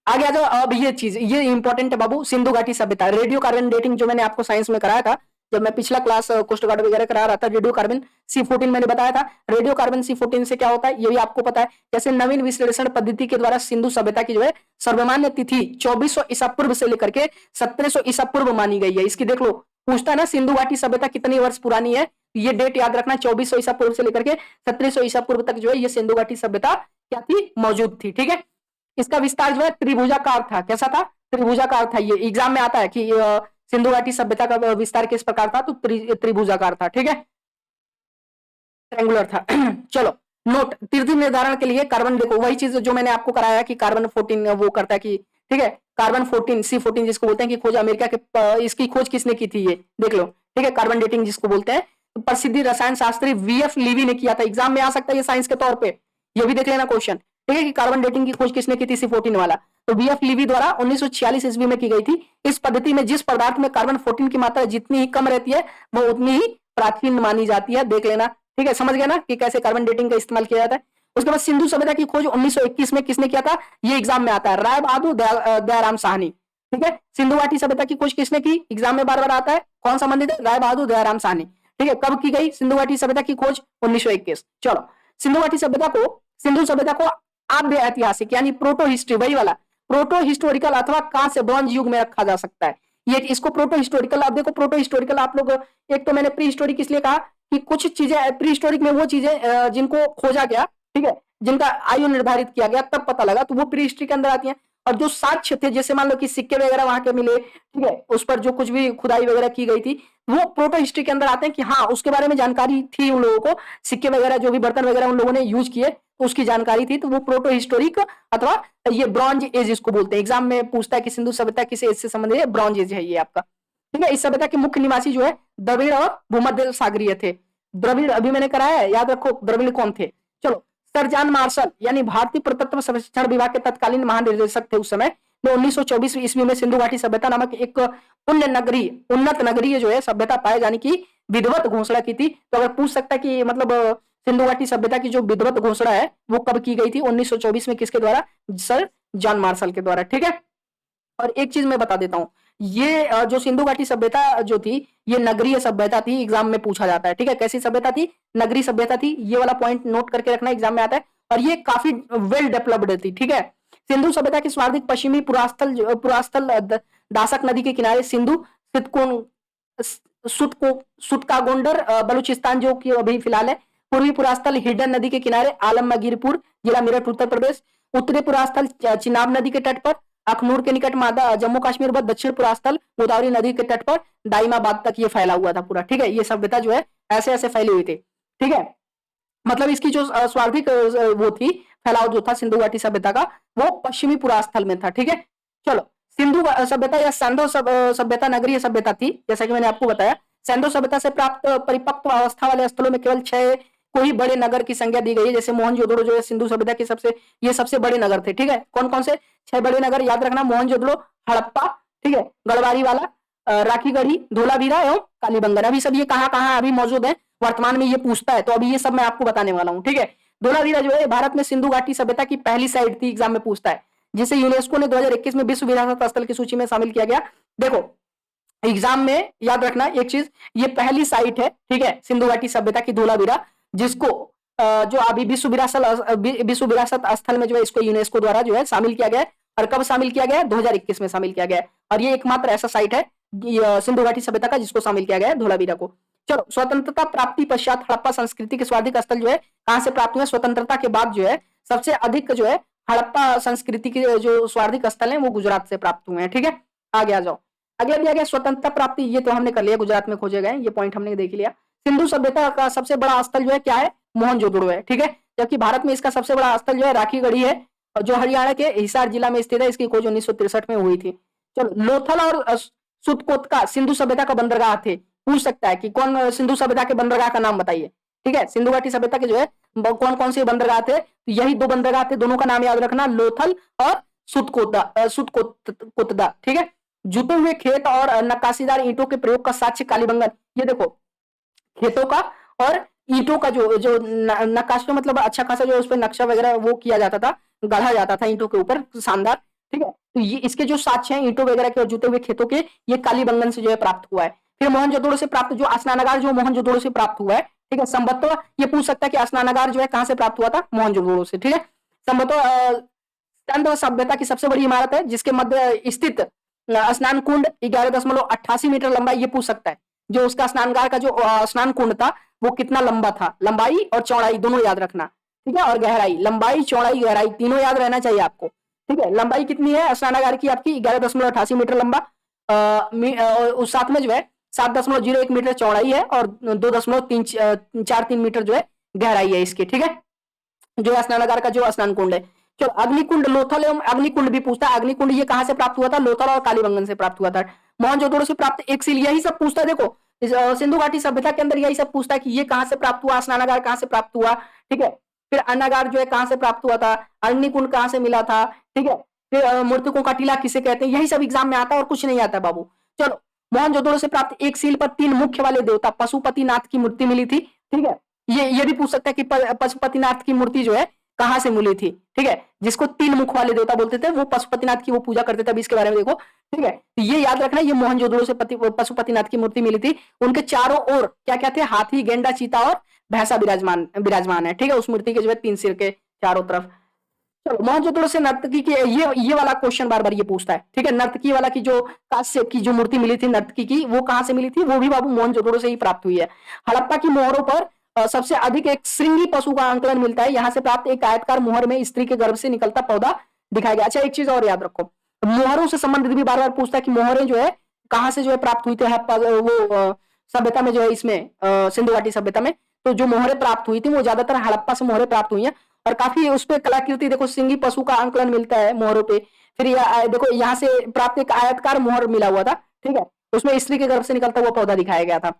आगे आ जाओ। अब ये चीज, ये इंपॉर्टेंट है बाबू, सिंधु घाटी सभ्यता, रेडियो कार्बन डेटिंग जो मैंने आपको साइंस में कराया था, जब मैं पिछला क्लास कोस्ट गार्ड वगैरह करा रहा था, रेडियो कार्बन C14 मैंने बताया था। रेडियो कार्बन C14 से क्या होता है ये भी आपको पता है। जैसे नवीन विश्लेषण पद्धति के द्वारा सिंधु सभ्यता की जो है सर्वमान्य तिथि 2400 ईसा पूर्व से लेकर के 1700 ईसा पूर्व मानी गई है। इसकी देख लो, पूछता है ना सिंधु घाटी सभ्यता कितनी वर्ष पुरानी है, ये डेट याद रखना, 2400 ईसा पूर्व से लेकर के 1700 ईसा पूर्व तक जो है ये सिंधु घाटी सभ्यता क्या थी, मौजूद थी, ठीक है। इसका विस्तार जो है त्रिभुजाकार था। कैसा था, त्रिभुजाकार था। ये एग्जाम में आता है कि सिंधु घाटी सभ्यता का विस्तार किस प्रकार था, तो त्रिभुजाकार था, ठीक है, ट्रायंगुलर था। चलो नोट, तीर्थी निर्धारण के लिए कार्बन, देखो वही चीज जो मैंने आपको कराया कि कार्बन 14 वो करता है कि, ठीक है, कार्बन 14 C14 जिसको बोलते हैं कि खोज अमेरिका के, इसकी खोज किसने की थी, ये देख लो, ठीक है, कार्बन डेटिंग जिसको बोलते हैं। तो प्रसिद्ध रसायन शास्त्री VF लीवी ने किया था। एग्जाम में आ सकता है ये साइंस के तौर पे, ये भी देख लेना क्वेश्चन, ठीक है, कि कार्बन डेटिंग की खोज किसने की थी, C14 वाला, तो VF लीवी द्वारा 1946 ईस्वी में की गई थी। इस पद्धति में जिस पदार्थ में कार्बन 14 की मात्रा जितनी ही कम रहती है वो उतनी ही प्राचीन मानी जाती है, देख लेना, ठीक है, समझ गया ना कि कैसे कार्बन डेटिंग का इस्तेमाल किया जाता है। उसके बाद सिंधु सभ्यता की खोज 1921 में किसने किया था, ये एग्जाम में आता है, राय बहादुर दयाराम साहनी, ठीक है। सिंधु घाटी सभ्यता की खोज किसने की, एग्जाम में बार बार आता है, कौन संबंधित है, राय बहादुर दयाराम साहनी, ठीक है। कब की गई सिंधु घाटी सभ्यता की खोज, 1921। चलो, सिंधु घाटी सभ्यता को, सिंधु सभ्यता को आद्य ऐतिहासिक यानी प्रोटो हिस्ट्री, वही वाला प्रोटो हिस्टोरिकल अथवा कांस्य ब्रॉन्ज युग में रखा जा सकता है। ये इसको प्रोटो हिस्टोरिकल, आप देखो प्रोटो हिस्टोरिकल आप लोग, एक तो मैंने प्री हिस्टोरिक इसलिए कहा कि कुछ चीजें प्री हिस्टोरिक में वो चीजें जिनको खोजा गया, ठीक है, जिनका आयु निर्धारित किया गया तब पता लगा, तो वो प्री हिस्ट्री के अंदर आती है। और जो साक्ष्य थे, जैसे मान लो कि सिक्के वगैरह वहां के मिले, ठीक है, उस पर जो कुछ भी खुदाई वगैरह की गई थी, वो प्रोटो हिस्ट्री के अंदर आते हैं कि हाँ उसके बारे में जानकारी थी उन लोगों को, सिक्के वगैरह जो भी बर्तन वगैरह उन लोगों ने यूज किए तो उसकी जानकारी थी, तो वो प्रोटो हिस्टोरिक अथवा ये ब्रॉन्ज एज इसको बोलते हैं। एग्जाम में पूछता है कि सिंधु सभ्यता किस एज से संबंधित है, ब्रॉन्ज एज है ये आपका, ठीक है। इस सभ्यता के मुख्य निवासी जो है द्रविड़ और भूमध्य सागरीय थे। द्रविड़ अभी मैंने कराया है, याद रखो द्रविड़ कौन थे। चलो, सर जॉन मार्शल यानी भारतीय पुरातत्व सर्वेक्षण विभाग के तत्कालीन महानिदेशक थे उस समय, 1924 ईस्वी में सिंधु घाटी सभ्यता नामक एक पुण्य नगरी, उन्नत नगरीय जो है सभ्यता पाए जाने की विधिवत घोषणा की थी। तो अगर पूछ सकता है कि मतलब सिंधु घाटी सभ्यता की जो विधिवत घोषणा है वो कब की गई थी, 1924 में, किसके द्वारा, सर जॉन मार्शल के द्वारा, ठीक है। और एक चीज मैं बता देता हूं, ये जो सिंधु घाटी सभ्यता जो थी ये नगरीय सभ्यता थी, एग्जाम में पूछा जाता है, ठीक है। कैसी सभ्यता थी, नगरीय सभ्यता थी, ये वाला पॉइंट नोट करके रखना, एग्जाम में आता है। और ये काफी वेल डेवलप्ड थी, ठीक है। सिंधु सभ्यता की सर्वाधिक पश्चिमी पुरास्थल दासक नदी के किनारे सिंधु सुटकागोंडर बलूचिस्तान जो कि अभी फिलहाल है, पूर्वी पुरास्थल हिडन नदी के किनारे आलमगीरपुर जिला मेरठ उत्तर प्रदेश, उत्तरी पुरास्थल चिनाब नदी के तट पर अखनूर के निकट मादा जम्मू कश्मीर व दक्षिण पुरास्थल गोदावरी नदी के तट पर दाइमाबाद तक ये फैला हुआ था पूरा, ठीक है। ये सभ्यता जो है ऐसे ऐसे फैली हुई थी, ठीक है। मतलब इसकी जो स्वार्थिक वो थी, फैलाव जो था सिंधु घाटी सभ्यता का, वो पश्चिमी पुरास्थल में था, ठीक है। चलो, सिंधु सभ्यता या सैंधो सभ्यता नगरीय सभ्यता थी, जैसा कि मैंने आपको बताया। सैंधो सभ्यता से प्राप्त परिपक्व अवस्था वाले स्थलों में केवल 6 को ही बड़े नगर की संज्ञा दी गई है। जैसे मोहनजोदड़ो जो है सिंधु सभ्यता के सबसे बड़े नगर थे, ठीक है। कौन कौन से 6 बड़े नगर याद रखना, मोहनजोदड़ो, हड़प्पा, ठीक है, गढ़वारी वाला, राखीगढ़ी, धोलावीरा एवं कालीबंगन। अभी सब ये कहाँ अभी मौजूद है वर्तमान में, ये पूछता है, तो अभी ये सब मैं आपको बताने वाला हूँ, ठीक है। धोलावीरा जो है भारत में सिंधु घाटी सभ्यता की पहली साइट थी, एग्जाम में पूछता है, जिसे यूनेस्को ने 2021 में विश्व विरासत स्थल की सूची में शामिल किया गया। देखो एग्जाम में याद रखना एक चीज, ये पहली साइट है, ठीक है, सिंधु घाटी सभ्यता की धोलावीरा, जिसको जो अभी विश्व विरासत स्थल में जो है इसको यूनेस्को द्वारा जो है शामिल किया गया है। और कब शामिल किया गया है? 2021 में शामिल किया गया है। और ये एकमात्र ऐसा साइट है सिंधु घाटी सभ्यता का जिसको शामिल किया गया है धोलावीरा को। चलो, स्वतंत्रता प्राप्ति पश्चात हड़प्पा संस्कृति के स्वाधिक स्थल जो है कहां से प्राप्त हुए? स्वतंत्रता के बाद जो है सबसे अधिक जो है हड़प्पा संस्कृति के जो स्वार्थिक स्थल है वो गुजरात से प्राप्त हुए हैं। ठीक है, आगे आ जाओ। अगला दिया गया स्वतंत्रता प्राप्ति, ये तो हमने कर लिया, गुजरात में खोजे गए, ये पॉइंट हमने देख लिया। सिंधु सभ्यता का सबसे बड़ा स्थल जो है क्या है? मोहनजोदड़ो है। ठीक है, जबकि भारत में इसका सबसे बड़ा स्थल जो है राखीगढ़ी है, जो हरियाणा के हिसार जिला में स्थित है। इसकी खोज 1963 में हुई थी। चलो, लोथल और सुतकोतका सिंधु सभ्यता का बंदरगाह थे। पूछ सकता है कि कौन सिंधु सभ्यता के बंदरगाह का नाम बताइए। ठीक है, सिंधु घाटी सभ्यता के जो है कौन कौन से बंदरगाह थे? यही दो बंदरगाह थे, दोनों का नाम याद रखना, लोथल और सुतकोतदा। ठीक है, जुते हुए खेत और नक्काशीदार ईंटों के प्रयोग का साक्ष्य कालीबंगन। ये देखो, खेतों का और ईंटों का जो नक्काशी, मतलब अच्छा खासा जो उस पर नक्शा वगैरह वो किया जाता था, गढ़ा जाता था ईंटों के ऊपर, शानदार। ठीक है, तो ये इसके जो साक्ष्य हैं ईंटों वगैरह के और जुते हुए खेतों के, ये कालीबंगन से जो है प्राप्त हुआ है। फिर मोहनजोदड़ो से प्राप्त जो स्नानागार जो मोहनजोदड़ो से प्राप्त हुआ है। ठीक है, संभवतः ये पूछ सकता है कि स्नानागार जो है कहां से प्राप्त हुआ था? मोहनजोदड़ो से। ठीक है, संभवतः सिंधु सभ्यता की सबसे बड़ी इमारत है जिसके मध्य स्थित स्नान कुंड 11.88 मीटर लंबा, ये पूछ सकता है। जो उसका स्नानगार का जो स्नान कुंड था वो कितना लंबा था? लंबाई और चौड़ाई दोनों याद रखना। ठीक है, और गहराई, लंबाई चौड़ाई गहराई तीनों याद रहना चाहिए आपको। ठीक है, लंबाई कितनी है स्नानागार की? आपकी 11.88 मीटर लंबा, उस साथ में जो है 7.01 मीटर चौड़ाई है और 2.43 मीटर जो है गहराई है इसकी। ठीक है, जो स्नानागार का जो स्नान कुंड है। चलो, अग्निकुंड लोथल एवं अग्निकुंड भी पूछता है। अग्निकुंड ये कहां से प्राप्त हुआ था? लोथल और कालीबंगन से प्राप्त हुआ था। मोहनजोदड़ो से प्राप्त एक सील, यही सब पूछता है। देखो, सिंधु घाटी सभ्यता के अंदर यही सब पूछता है कि ये कहां से प्राप्त हुआ, स्नानागार कहां से प्राप्त हुआ। ठीक है, फिर अन्नागार जो है कहां से प्राप्त हुआ था, अग्निकुंड कहां से मिला था। ठीक है, फिर मूर्तिकों का टीला किसे कहते हैं, यही सब एग्जाम में आता है और कुछ नहीं आता बाबू। चलो, मोहनजोदड़ो से प्राप्त एक सील पर 3 मुख्य वाले देवता पशुपतिनाथ की मूर्ति मिली थी। ठीक है, ये भी पूछ सकता है कि पशुपतिनाथ की मूर्ति जो है कहां से मिली थी। ठीक है, जिसको 3 मुख वाले देवता बोलते थे, वो पशुपतिनाथ की वो पूजा करते थे। अभी इसके बारे में देखो। ठीक है, तो ये याद रखना, ये मोहनजोदड़ो से पशुपतिनाथ की मूर्ति मिली थी। उनके चारों ओर क्या क्या थे? हाथी, गेंडा, चीता और भैंसा विराजमान है। ठीक है, उस मूर्ति के जो है 3 सिर के चारों तरफ। चलो, मोहनजोदड़ो से नर्तकी की, ये वाला क्वेश्चन बार बार ये पूछता है। ठीक है, नर्तकी वाला की जो कांस्य की जो मूर्ति मिली थी नर्तकी की, वो कहां से मिली थी? वो भी बाबू मोहनजोदड़ो से ही प्राप्त हुई है। हड़प्पा की मोहरों पर सबसे अधिक एक श्रृंगी पशु का आंकलन मिलता है। यहां से प्राप्त एक आयतकार मोहर में स्त्री के गर्भ से निकलता पौधा दिखाया गया। अच्छा, एक चीज और याद रखो, मोहरों से संबंधित भी बार बार पूछता है कि मोहरें जो है कहां से जो है प्राप्त हुई थी वो सभ्यता में, जो है इसमें सिंधु घाटी सभ्यता में। तो जो मोहरें प्राप्त हुई थी वो ज्यादातर हड़प्पा से मोहरें प्राप्त हुई है। और काफी उस पर कलाकृति देखो, श्रृंगी पशु का आंकलन मिलता है मोहरों पे। फिर देखो, यहाँ से प्राप्त एक आयतकार मोहर मिला हुआ था। ठीक है, उसमें स्त्री के गर्भ से निकलता हुआ पौधा दिखाया गया था।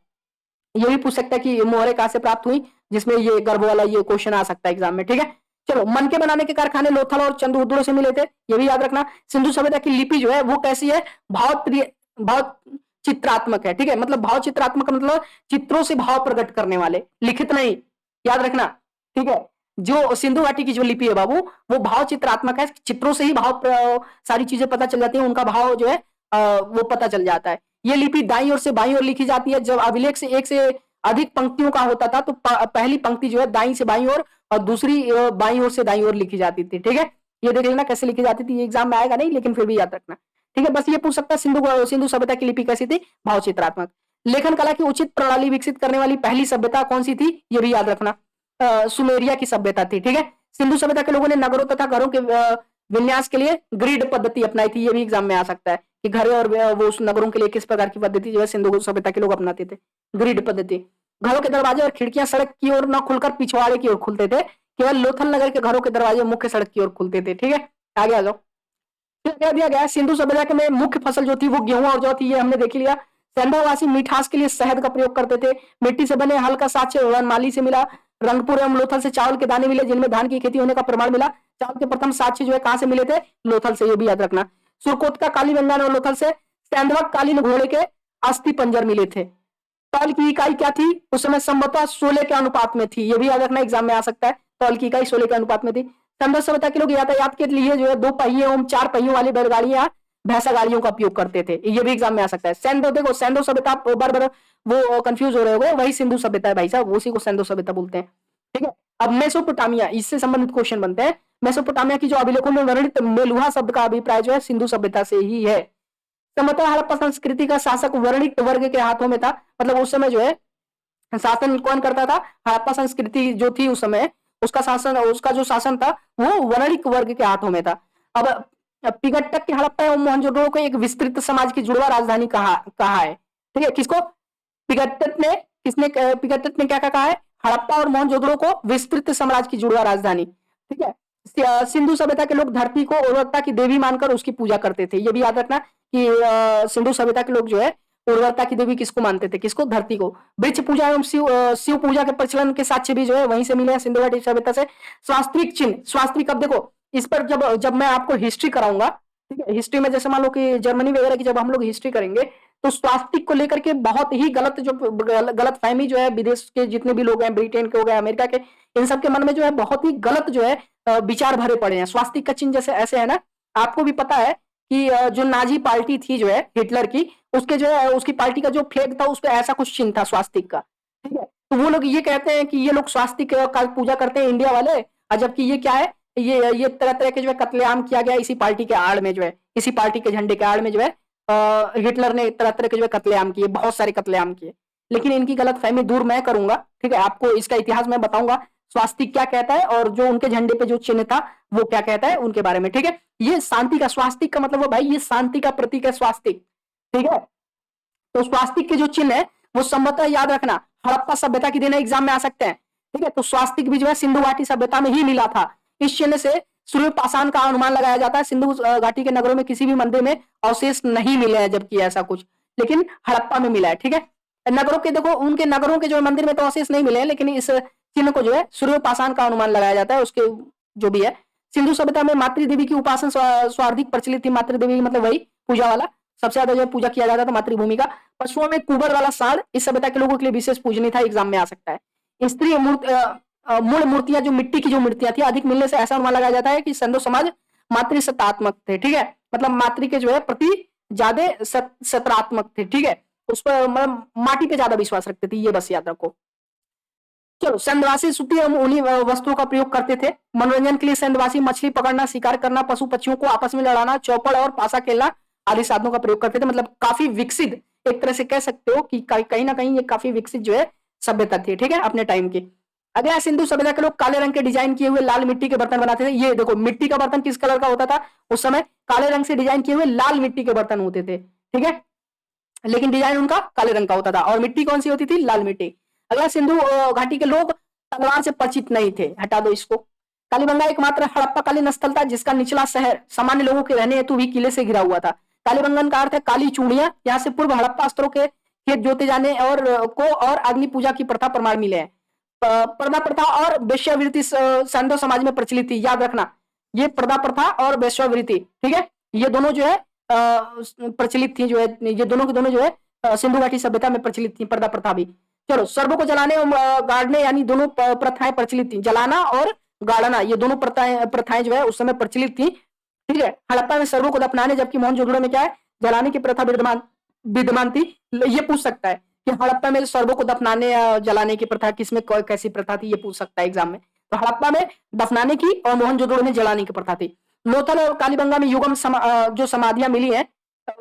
ये भी पूछ सकता है कि मोहरें कहां से प्राप्त हुई, जिसमें ये गर्भ वाला ये क्वेश्चन आ सकता है एग्जाम में। ठीक है, चलो, मन के बनाने के कारखाने लोथल और चंद्रउद्दोर से मिले थे, ये भी याद रखना। सिंधु सभ्यता की लिपि जो है वो कैसी है? भाव चित्रात्मक है। ठीक है, मतलब भाव चित्रात्मक मतलब चित्रों से भाव प्रकट करने वाले, लिखित नहीं, याद रखना। ठीक है, जो सिंधु घाटी की जो लिपि है बाबू वो भाव चित्रात्मक है, चित्रों से ही भाव सारी चीजें पता चल जाती है, उनका भाव जो है वो पता चल जाता है। ये लिपि दाईं ओर से बाईं ओर लिखी जाती है। जब अभिलेख से एक से अधिक पंक्तियों का होता था तो पहली पंक्ति जो है दाईं से बाईं ओर और दूसरी बाईं ओर से दाईं ओर लिखी जाती थी। ठीक है, ये देख लेना कैसे लिखी जाती थी, ये एग्जाम में आएगा नहीं लेकिन फिर भी याद रखना। ठीक है, बस ये पूछ सकता है सिंधु सभ्यता की लिपि कैसी थी? भाव चित्रात्मक। लेखन कला की उचित प्रणाली विकसित करने वाली पहली सभ्यता कौन सी थी? ये भी याद रखना, सुमेरिया की सभ्यता थी। ठीक है, सिंधु सभ्यता के लोगों ने नगरों तथा घरों के विन्यास के लिए ग्रिड पद्धति अपनाई थी। ये भी एग्जाम में आ सकता है कि घर और वो नगरों के लिए किस प्रकार की पद्धति जो है सिंधु सभ्यता के लोग अपनाते थे, ग्रिड पद्धति। घरों के दरवाजे और खिड़कियां सड़क की ओर न खुलकर पिछवाड़े की ओर खुलते थे। केवल लोथल नगर के घरों के दरवाजे मुख्य सड़क की ओर खुलते थे। ठीक है, आगे आ जाओ। फिर कह दिया गया सिंधु सभ्यता में मुख्य फसल जो थी वो गेहूं और जौ थी, ये हमने देख लिया। सेंधावासी मिठास के लिए शहद का प्रयोग करते थे। मिट्टी से बने हल का साक्ष्य वनमाली से मिला। रंगपुर एवं लोथल से चावल के दाने मिले जिनमें धान की खेती होने का प्रमाण मिला। चावल के प्रथम साक्ष्य जो है कहां से मिले थे? लोथल से, ये भी याद रखना। सुरकोत का कालीबंगन और लोथल से सेंधवा कालीन घोड़े के अस्थि पंजर मिले थे। तौल की इकाई क्या थी? उस समय संभवतः 16 के अनुपात में थी, ये भी याद रखना, एग्जाम में आ सकता है। तौल की इकाई 16 के अनुपात में थी। सिंधु सभ्यता के लोग यातायात के लिए जो है 2 पहिए एवं 4 पहियों वाली बैलगाड़ियां भैंसा गाड़ियों का उपयोग करते थे, ये भी एग्जाम में आ सकता है। सेंधो, देखो सेंधो सभ्यता बार बार वो कंफ्यूज हो रहे होगे, वही सिंधु सभ्यता है भाई साहब, उसी को सिंधु सभ्यता बोलते हैं। ठीक है, अब मेसोपोटामिया, इससे संबंधित क्वेश्चन बनते हैं। मेसोपोटामिया की जो अभिलेखों में वर्णित मेलुहा शब्द का अभिप्राय जो है सिंधु सभ्यता से ही है। संभवतः हड़प्पा संस्कृति का शासक वर्णित वर्ग के हाथों में था, मतलब उस समय जो है शासन कौन करता था? हड़प्पा संस्कृति जो थी उस समय, उसका शासन, उसका जो शासन था वो वर्णिक वर्ग के हाथों में था। अब पिगट्टक के हड़प्पा एवं मोहनजोदड़ो को एक विस्तृत समाज की जुड़वा राजधानी कहा है। ठीक है, किसको? पिगट्टक ने, किसने पिगट्टक ने क्या कहा है? हड़प्पा और मोहनजोदड़ो को विस्तृत साम्राज्य की जुड़वा राजधानी। ठीक है, सिंधु सभ्यता के लोग धरती को उर्वरता की देवी मानकर उसकी पूजा करते थे। ये भी याद रखना कि सिंधु सभ्यता के लोग जो है उर्वरता की देवी किसको मानते थे? किसको? धरती को। वृक्ष पूजा एवं शिव पूजा के प्रचलन के साक्ष्य भी जो है वहीं से मिले हैं, सिंधु घाटी सभ्यता से। स्वास्तिक चिन्ह, स्वास्तिक, अब देखो इस पर जब मैं आपको हिस्ट्री कराऊंगा, ठीक है, हिस्ट्री में जैसे मान लो कि जर्मनी वगैरह की जब हम लोग हिस्ट्री करेंगे तो स्वास्तिक को लेकर के बहुत ही गलत फहमी जो है विदेश के जितने भी लोग हैं, ब्रिटेन के हो गए, अमेरिका के, इन सबके मन में जो है बहुत ही गलत जो है विचार भरे पड़े हैं। स्वास्तिक का चिन्ह जैसे ऐसे है ना, आपको भी पता है कि जो नाजी पार्टी थी जो है हिटलर की, उसके जो है उसकी पार्टी का जो फ्लैग था उस पर ऐसा कुछ चिन्ह था स्वास्तिक का। ठीक है, तो वो लोग ये कहते हैं कि ये लोग स्वास्तिक का पूजा करते हैं इंडिया वाले, और जबकि ये क्या है, ये तरह तरह के जो है कत्लेआम किया गया इसी पार्टी के आड़ में, जो है इसी पार्टी के झंडे के आड़ में जो है हिटलर ने तरह तरह के जो है कत्लेआम किए, बहुत सारे कत्लेआम किए। लेकिन इनकी गलत फहमी दूर मैं करूंगा। ठीक है, आपको इसका इतिहास मैं बताऊंगा, स्वास्तिक क्या कहता है और जो उनके झंडे पे जो चिन्ह था वो क्या कहता है उनके बारे में। ठीक है, ये शांति का, स्वास्तिक का मतलब वो भाई ये शांति का प्रतीक है स्वास्तिक। ठीक है, तो स्वास्तिक के जो चिन्ह है वो संभवतः याद रखना हड़प्पा सभ्यता की देने एग्जाम में आ सकते हैं। ठीक है, तो स्वास्तिक भी जो है सिंधु घाटी सभ्यता में ही मिला था। इस चिन्ह से सूर्य पाषाण का अनुमान लगाया जाता है। सिंधु घाटी के नगरों में किसी भी मंदिर में अवशेष नहीं मिले हैं जबकि ऐसा कुछ, लेकिन हड़प्पा में मिला है। ठीक है, नगरों के देखो, उनके नगरों के जो मंदिर में तो अवशेष नहीं मिले हैं, लेकिन इस चिन्ह को जो है सूर्य पाषाण का अनुमान लगाया जाता है उसके जो भी है। सिंधु सभ्यता में मातृदेवी की उपासना स्वार्थिक प्रचलित थी। मातृदेवी मतलब वही पूजा वाला, सबसे ज्यादा जो पूजा किया जाता था मातृभूमि का। पशुओं में कुबर वाला सांड इस सभ्यता के लोगों के लिए विशेष पूजनीय था, एग्जाम में आ सकता है। स्त्री मूल मूर्तियां जो मिट्टी की जो मूर्तियां थी अधिक मिलने से ऐसा अनुमान लगाया जाता है कि सिंधु समाज मातृसत्तात्मक थे। ठीक है, मतलब मातृ के जो है प्रति ज्यादा सत्रात्मक थे। ठीक है, उस पर मतलब माटी पे ज्यादा विश्वास रखते थे, ये बस याद रखो। चलो, सेंधवासी सूती एवं ऊनी वस्त्रों का प्रयोग करते थे। मनोरंजन के लिए सेंधवासी मछली पकड़ना, शिकार करना, पशु पक्षियों को आपस में लड़ाना, चौपड़ और पासा खेलना आदि साधनों का प्रयोग करते थे। मतलब काफी विकसित, एक तरह से कह सकते हो कि कहीं ना कहीं ये काफी विकसित जो है सभ्यता थी। ठीक है, अपने टाइम की। अगला, सिंधु सभ्यता के लोग काले रंग के डिजाइन किए हुए लाल मिट्टी के बर्तन बनाते थे। ये देखो, मिट्टी का बर्तन किस कलर का होता था उस समय? काले रंग से डिजाइन किए हुए लाल मिट्टी के बर्तन होते थे। ठीक है, लेकिन डिजाइन उनका काले रंग का होता था और मिट्टी कौन सी होती थी? लाल मिट्टी। अगला, सिंधु घाटी के लोग तलवार से परिचित नहीं थे, हटा दो इसको। कालीबंगा एकमात्र हड़प्पाकालीन स्थल था जिसका निचला शहर सामान्य लोगों के रहने हेतु भी किले से घिरा हुआ था। कालीबंगन का अर्थ है काली चूड़ियां। यहाँ से पूर्व हड़प्पा अस्त्रों के खेत जोते जाने और अग्नि पूजा की प्रथा प्रमाण मिले हैं। पर्दा प्रथा और वेश्यावृत्ति संधो समाज में प्रचलित थी, याद रखना। ये पर्दा प्रथा और वेश्यावृत्ति, ठीक है, ये दोनों जो है प्रचलित थी, जो है ये दोनों के दोनों जो है सिंधु घाटी सभ्यता में प्रचलित थी, पर्दा प्रथा भी। चलो, सर्वों को जलाने और गाड़ने यानी दोनों प्रथाएं प्रचलित थी। जलाना और गाड़ना ये दोनों प्रथाएं जो है उस समय प्रचलित थी। ठीक है, हड़प्पा में सर्वों को दफनाने, जबकि मोहनजोदड़ो में क्या है, जलाने की प्रथा विद्यमान थी। ये पूछ सकता है कि हड़प्पा में सर्वों को दफनाने या जलाने की प्रथा किसमें कैसी प्रथा थी, ये पूछ सकता है एग्जाम में। तो हड़प्पा में दफनाने की और मोहनजोदड़ो में जलाने की प्रथा थी। लोथल और कालीबंगा में युगम जो समाधियां मिली हैं,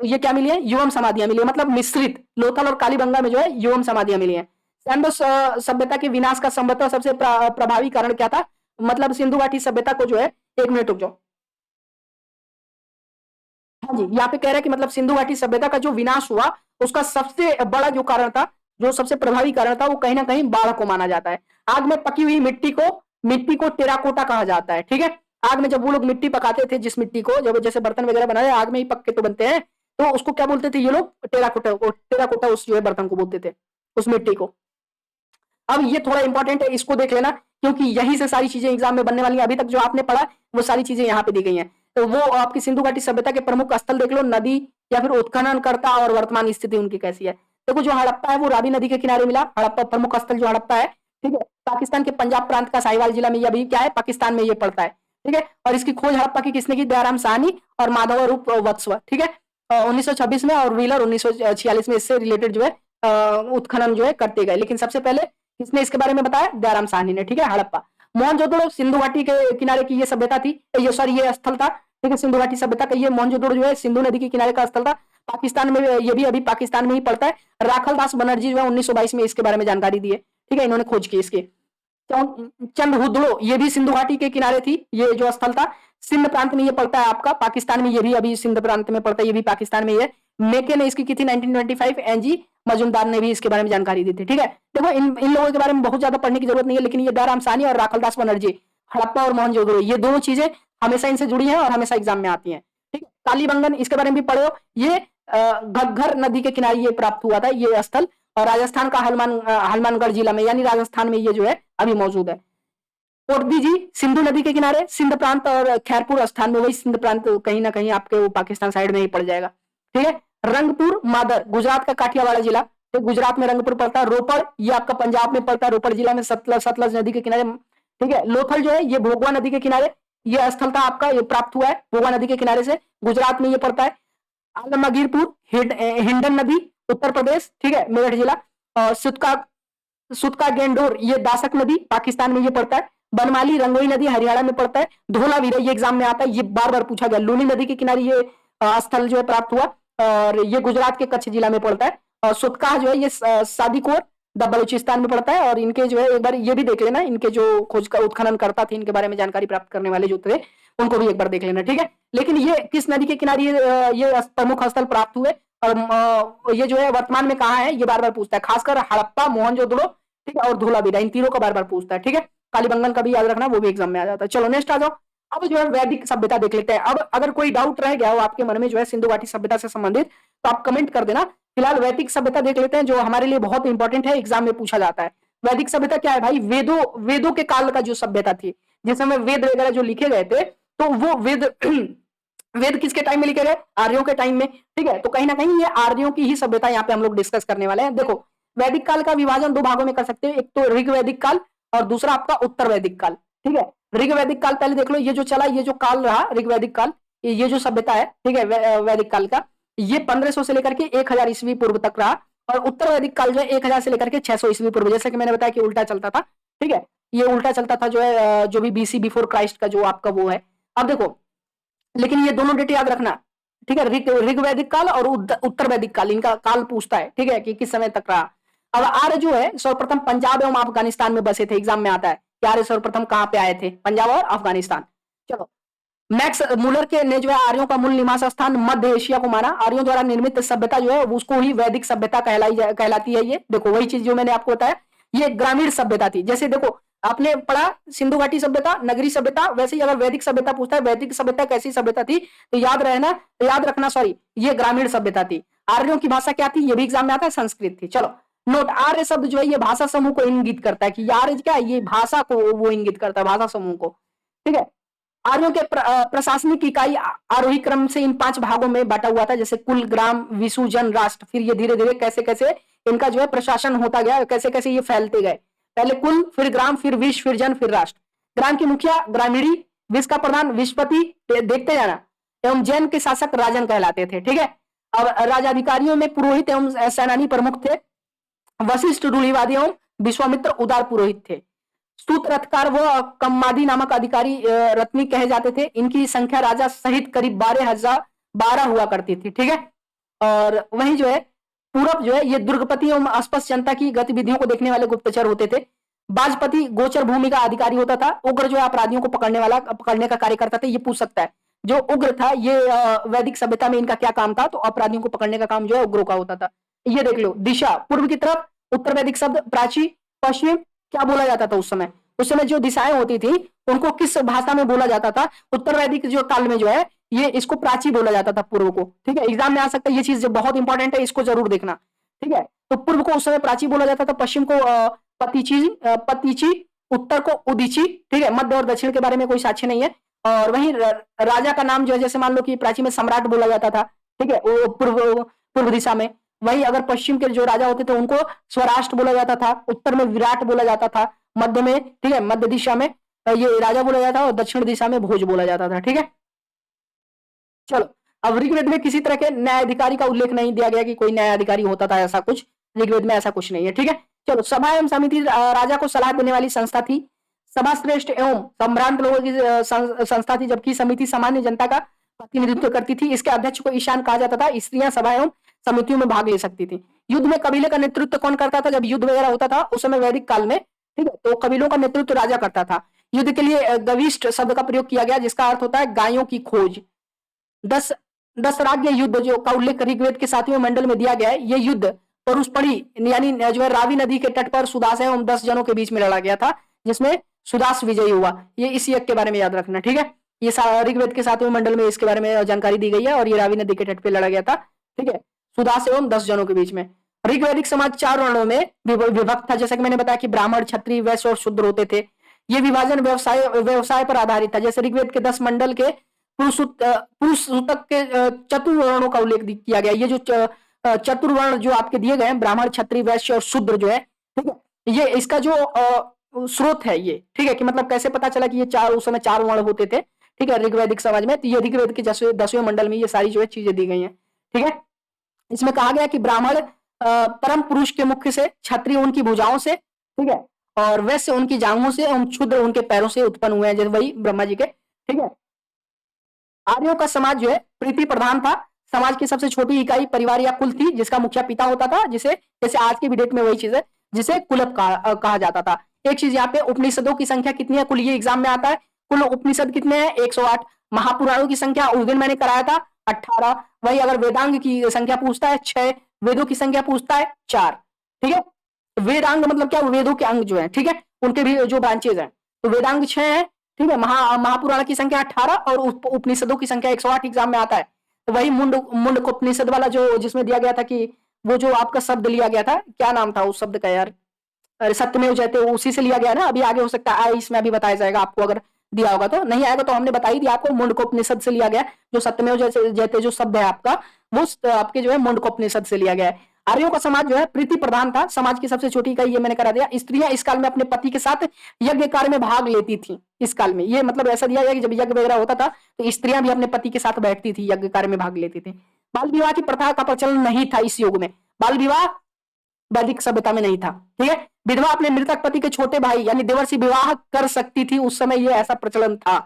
ये क्या मिली है? युगम समाधियां मिली है, मतलब मिश्रित। लोथल और कालीबंगा में जो है युगम समाधियां मिली है। सिंधु सभ्यता के विनाश का संभवतः सबसे प्रभावी कारण क्या था? मतलब सिंधु घाटी सभ्यता को जो है, एक मिनट रुक जाओ। हाँ जी, यहाँ पे कह रहा है कि मतलब सिंधु घाटी सभ्यता का जो विनाश हुआ उसका सबसे बड़ा जो कारण था, जो सबसे प्रभावी कारण था, वो कहीं ना कहीं बाढ़ को माना जाता है। आग में पकी हुई मिट्टी को टेराकोटा कहा जाता है। ठीक है, आग में जब वो लोग मिट्टी पकाते थे, जिस मिट्टी को, जब जैसे बर्तन वगैरह बनाए आग में ही पक के तो बनते हैं, तो उसको क्या बोलते थे ये लोग? टेराकोटा उस जो है बर्तन को बोलते थे, उस मिट्टी को। अब ये थोड़ा इंपॉर्टेंट है, इसको देख लेना, क्योंकि यही से सारी चीजें एग्जाम में बनने वाली हैं। अभी तक जो आपने पढ़ा वो सारी चीजें यहाँ पे दी गई हैं। तो वो आपकी सिंधु घाटी सभ्यता के प्रमुख स्थल देख लो, नदी या फिर उत्खननकर्ता और वर्तमान स्थिति उनकी कैसी है। देखो, जो हड़प्पा है वो रावी नदी के किनारे मिला। हड़प्पा प्रमुख स्थल जो हड़प्पा है, ठीक है, पाकिस्तान के पंजाब प्रांत का साहिवाल जिला में, ये अभी क्या है, पाकिस्तान में ये पड़ता है। ठीक है, और इसकी खोज हड़प्पा की किसने की? दयाराम साहनी और माधव रूप वत्सव। ठीक है, 1926 में और व्हीलर 1946 में इससे रिलेटेड जो है उत्खनन जो है करते गए। लेकिन सबसे पहले किसने इसके बारे में बताया? दयाराम साहनी ने। ठीक है, हड़प्पा। मोहनजोदड़ो सिंधु घाटी के किनारे की ये सभ्यता थी, ये सॉरी ये स्थल था, ठीक है। सिंधु घाटी सभ्यता का ये मोहनजोदड़ो जो है सिंधु नदी के किनारे का स्थल था, पाकिस्तान में, ये भी अभी पाकिस्तान में ही पड़ता है। राखल दास बनर्जी जो है 1922 में इसके बारे में जानकारी दी है, ठीक है, इन्होंने खोज की इसकी। चंद्रहुदड़ो ये भी सिंधु घाटी के किनारे थी, ये जो स्थल था, सिंध प्रांत में ये पड़ता है आपका, पाकिस्तान में, ये भी अभी सिंध प्रांत में पड़ता है, ये भी पाकिस्तान में ही है। मेके ने इसकी की थी 1925, एनजी मजुमदार ने भी इसके बारे में जानकारी दी थी, ठीक है। देखो इन लोगों के बारे में बहुत ज्यादा पढ़ने की जरूरत नहीं है, लेकिन ये दाराम सानी और राखलदास बनर्जी, हड़प्पा और मोहनजोदड़ो, ये दोनों चीजें हमेशा इनसे जुड़ी हैं और हमेशा एग्जाम में आती हैं, ठीक है। कालीबंगन इसके बारे में भी पढ़ो, ये घग्गर नदी के किनारे ये प्राप्त हुआ था ये स्थल, और राजस्थान का हनुमानगढ़ जिला में, यानी राजस्थान में ये जो है अभी मौजूद है। पोर्टदीजी सिंधु नदी के किनारे, सिंध प्रांत और खैरपुर स्थान में, वही सिंध प्रांत कहीं ना कहीं आपके वो पाकिस्तान साइड में ही पड़ जाएगा, ठीक है। रंगपुर मादर गुजरात का काठियावाड़ जिला, तो गुजरात में रंगपुर पड़ता है। रोपड़ ये आपका पंजाब में पड़ता है, रोपड़ जिला में सतलज नदी के किनारे, ठीक है। लोथल जो है ये भोगवा नदी के किनारे ये स्थल था आपका, ये प्राप्त हुआ है भोगवा नदी के किनारे से, गुजरात में ये पड़ता है। आलमगीरपुर हिंडन नदी उत्तर प्रदेश, ठीक है, मेरठ जिला। और सुतका गेंडोर ये दासक नदी पाकिस्तान में ये पड़ता है। बनमाली रंगोई नदी हरियाणा में पड़ता है। धोलावीरा ये एग्जाम में आता है, ये बार बार पूछा गया, लूनी नदी के किनारे ये स्थल जो है प्राप्त हुआ, और ये गुजरात के कच्छ जिला में पड़ता है। और सुतका जो है ये सादीकोर बलूचिस्तान में पड़ता है। और इनके जो है एक बार ये भी देख लेना, इनके जो खोज का उत्खनन करता थे, इनके बारे में जानकारी प्राप्त करने वाले जो थे उनको भी एक बार देख लेना, ठीक है। लेकिन ये किस नदी के किनारे ये प्रमुख स्थल प्राप्त हुए, और ये जो है वर्तमान में कहाँ है ये बार बार पूछता है, खासकर हड़प्पा, मोहनजोदड़ो, ठीक है, और धोलावीरा, इन तीनों का बार बार पूछता है, ठीक है। कालीबंगन का भी याद रखना, वो भी एग्जाम में आ जाता है। चलो नेक्स्ट आ जाओ, अब जो है वैदिक सभ्यता देख लेते हैं। अब अगर कोई डाउट रह गया हो आपके मन में जो है सिंधु घाटी सभ्यता से संबंधित, तो आप कमेंट कर देना। फिलहाल वैदिक सभ्यता देख लेते हैं, जो हमारे लिए बहुत इंपॉर्टेंट है, एग्जाम में पूछा जाता है। वैदिक सभ्यता क्या है भाई? वेदों के काल का जो सभ्यता थी, जिस समय वेद वगैरह जो लिखे गए थे, तो वो वेद वेद किसके टाइम में लिखे गए? आर्यों के टाइम में, ठीक है। तो कहीं ना कहीं ये आर्यों की ही सभ्यता यहाँ पे हम लोग डिस्कस करने वाले हैं। देखो वैदिक काल का विभाजन दो भागों में कर सकते हैं, एक तो ऋग वैदिक काल और दूसरा आपका उत्तर वैदिक काल, ठीक है। ऋग वैदिक काल पहले देख लो, ये जो चला, ये जो काल रहा ऋग वैदिक काल, ये जो सभ्यता है, ठीक है, वैदिक काल का, ये 1500 से लेकर के 1000 ईस्वी पूर्व तक रहा। और उत्तर वैदिक काल जो है 1000 से लेकर के 600 ईस्वी पूर्व, जैसे कि मैंने बताया कि उल्टा चलता था, ठीक है। ये उल्टा चलता था जो है, जो भी बीसी बिफोर क्राइस्ट का जो आपका वो है। अब देखो, लेकिन ये दोनों डेट याद रखना, ठीक है। ऋग वैदिक काल और उत्तर वैदिक काल, इनका काल पूछता है, ठीक है, कि किस समय तक रहा। अब आर्य जो है सर्वप्रथम पंजाब एवं अफगानिस्तान में बसे थे, एग्जाम में आता है कि आर्य सर्वप्रथम कहां पे आए थे? पंजाब और अफगानिस्तान। चलो, मैक्स मूलर के ने जो है आर्यों का मूल निवास स्थान मध्य एशिया को माना। आर्यों द्वारा निर्मित सभ्यता जो है उसको ही वैदिक सभ्यता कहलाती है। ये देखो वही चीज जो मैंने आपको बताया, ये ग्रामीण सभ्यता थी। जैसे देखो आपने पढ़ा सिंधु घाटी सभ्यता, नगरी सभ्यता, वैसे ही अगर वैदिक सभ्यता पूछता है वैदिक सभ्यता कैसी सभ्यता थी, तो याद रखना सॉरी, ये ग्रामीण सभ्यता थी। आर्यों की भाषा क्या थी? ये भी एग्जाम में आता है, संस्कृत थी। चलो नोट, आर्य शब्द जो है ये भाषा समूह को इंगित करता है, कि आर्य क्या है? ये भाषा को वो इंगित करता है, भाषा समूह को, ठीक है। आर्यों के प्रशासनिक इकाई आरोही क्रम से इन 5 भागों में बांटा हुआ था, जैसे कुल, ग्राम, विशु, जन, राष्ट्र। फिर ये धीरे धीरे कैसे कैसे इनका जो है प्रशासन होता गया, कैसे कैसे ये फैलते गए। पहले कुल, फिर ग्राम, फिर विश्व, फिर जन, फिर राष्ट्र। ग्राम की मुखिया ग्रामीणी, विश्व का प्रधान विश्वपति, देखते जाना, एवं जैन के शासक राजन कहलाते थे, ठीक है। अब राजाधिकारियों में पुरोहित एवं सेनानी प्रमुख थे। वशिष्ठ रूढ़िवादी एवं विश्वामित्र उदार पुरोहित थे। सूत रथकार व कम्मादी नामक अधिकारी रत्नी कहे जाते थे। इनकी संख्या राजा सहित करीब 12 हुआ करती थी, ठीक है। और वहीं जो है पूरब जो है ये दुर्गपति एवं अस्पष्ट जनता की गतिविधियों को देखने वाले गुप्तचर होते थे। बाजपति गोचर भूमि का अधिकारी होता था। उग्र जो है अपराधियों को पकड़ने का कार्य करता था। ये पूछ सकता है, जो उग्र था ये वैदिक सभ्यता में इनका क्या काम था? तो अपराधियों को पकड़ने का काम जो है उग्रों का होता था। ये देख लो, दिशा पूर्व की तरफ, उत्तर वैदिक शब्द प्राची, पश्चिम क्या बोला जाता था उस समय जो दिशाएं होती थी उनको किस भाषा में बोला जाता था? उत्तर वैदिक जो काल में जो है ये इसको प्राची बोला जाता था, पूर्व को, ठीक है। एग्जाम में आ सकता है, ये चीज जो बहुत इंपॉर्टेंट है, इसको जरूर देखना, ठीक है। तो पूर्व को उस समय प्राची बोला जाता था, पश्चिम को पतीची, उत्तर को उदीची, ठीक है। मध्य और दक्षिण के बारे में कोई साक्ष्य नहीं है। और वहीं राजा का नाम जो है, जैसे मान लो कि प्राची में सम्राट बोला जाता था, ठीक है, वो पूर्व दिशा में। वही अगर पश्चिम के जो राजा होते थे उनको स्वराष्ट्र बोला जाता था, उत्तर में विराट बोला जाता था, मध्य में, ठीक है, मध्य दिशा में ये राजा बोला जाता था, और दक्षिण दिशा में भोज बोला जाता था, ठीक है। चलो, अब ऋग्वेद में किसी तरह के न्यायाधिकारी का उल्लेख नहीं दिया गया कि कोई न्यायाधिकारी होता था, ऐसा कुछ ऋग्वेद में ऐसा कुछ नहीं है, ठीक है। चलो, सभा एवं समिति राजा को सलाह देने वाली संस्था थी। सभा श्रेष्ठ एवं संभ्रांत लोगों की संस्था थी, जबकि समिति सामान्य जनता का प्रतिनिधित्व करती थी। इसके अध्यक्ष को ईशान कहा जाता था। स्त्रियां सभा एवं समितियों में भाग ले सकती थी। युद्ध में कबीले का नेतृत्व कौन करता था? जब युद्ध वगैरह होता था उस समय वैदिक काल में, ठीक है, तो कबीलों का नेतृत्व राजा करता था। युद्ध के लिए गविष्ठ शब्द का प्रयोग किया गया, जिसका अर्थ होता है गायों की खोज। 10 राज्य युद्ध जो का उल्लेख ऋग्वेद के 7वें मंडल में दिया गया है। ये युद्ध परुष्पणी यानी जो है रावी नदी के तट पर सुदास एवं 10 जनों के बीच में लड़ा गया था, जिसमें सुदास विजयी हुआ। ये इस यज्ञ के बारे में याद रखना, ठीक है। ये ऋग्वेद के 7वें मंडल में इसके बारे में जानकारी दी गई है और ये रावी नदी के तट पे लड़ा गया था, ठीक है, सुदास एवं 10 जनों के बीच में। ऋग्वैदिक समाज 4 वर्णों में विभक्त था, जैसे कि मैंने बताया कि ब्राह्मण, क्षत्रिय, वैश्य और शूद्र होते थे। ये विभाजन व्यवसाय पर आधारित था। जैसे ऋग्वेद के 10 मंडल के पुरुष सूतक के चतुर्वर्णों का उल्लेख किया गया। ये जो चतुर्वर्ण जो आपके दिए गए हैं, ब्राह्मण, क्षत्रिय, वैश्य और शूद्र जो है, ठीक है, ये इसका जो स्रोत है ये, ठीक है, कि मतलब कैसे पता चला कि ये उस समय 4 वर्ण होते थे, ठीक है, ऋग्वैदिक समाज में। तो ये ऋग्वेद के 10वें मंडल में ये सारी जो है चीजें दी गई हैं, ठीक है। इसमें कहा गया कि ब्राह्मण परम पुरुष के मुख से, क्षत्रिय उनकी भुजाओं से, ठीक है, और वैश्य उनकी जांघों से एवं शूद्र उनके पैरों से उत्पन्न हुए हैं, जैसे वही ब्रह्मा जी के, ठीक है। आर्यों का समाज जो है प्रीति प्रधान था। समाज की सबसे छोटी इकाई परिवार या कुल थी, जिसका मुखिया पिता होता था, जिसे जैसे आज की भी डेट में वही चीज है, जिसे कुलप कहा जाता था। एक चीज यहाँ पे, उपनिषदों की संख्या कितनी है कुल, ये एग्जाम में आता है। कुल उपनिषद कितने हैं? 108। महापुराणों की संख्या उस दिन मैंने कराया था 18। वही अगर वेदांग की संख्या पूछता है 6, वेदों की संख्या पूछता है 4, ठीक है। वेदांग मतलब क्या? वेदों के अंग जो है, ठीक है, उनके भी जो ब्रांचेज हैं, तो वेदांग 6 है, ठीक है। महापुराण की संख्या 18 और उपनिषदों की संख्या 108 एग्जाम में आता है। तो वही मुंडक उपनिषद वाला जो जिसमें दिया गया था कि वो जो आपका शब्द लिया गया था, क्या नाम था उस शब्द का यार? अरे सत्यमेव जयते, उसी से लिया गया ना। अभी आगे हो सकता है इसमें अभी बताया जाएगा आपको, अगर दिया होगा तो। नहीं आएगा तो हमने बताई दिया आपको, मुंडकोपनिषद से लिया गया। जो सत्यमेव जयते जो शब्द है आपका, वो आपके जो है मुंडकोपनिषद से लिया गया है। आर्यों का समाज जो है प्रीति प्रधान था। समाज की सबसे छोटी इकाई ये मैंने करा दिया। स्त्रियां इस काल में अपने पति के साथ यज्ञ कार्य में भाग लेती थी। इस काल में ये मतलब ऐसा दिया गया कि जब यज्ञ वगैरह होता था तो स्त्रियां भी अपने पति के साथ बैठती थी, यज्ञ कार्य में भाग लेती थी। बाल विवाह की प्रथा का प्रचलन नहीं था इस युग में। बाल विवाह वैदिक सभ्यता में नहीं था, ठीक है। विधवा अपने मृतक पति के छोटे भाई यानी देवर से विवाह कर सकती थी, उस समय ये ऐसा प्रचलन था।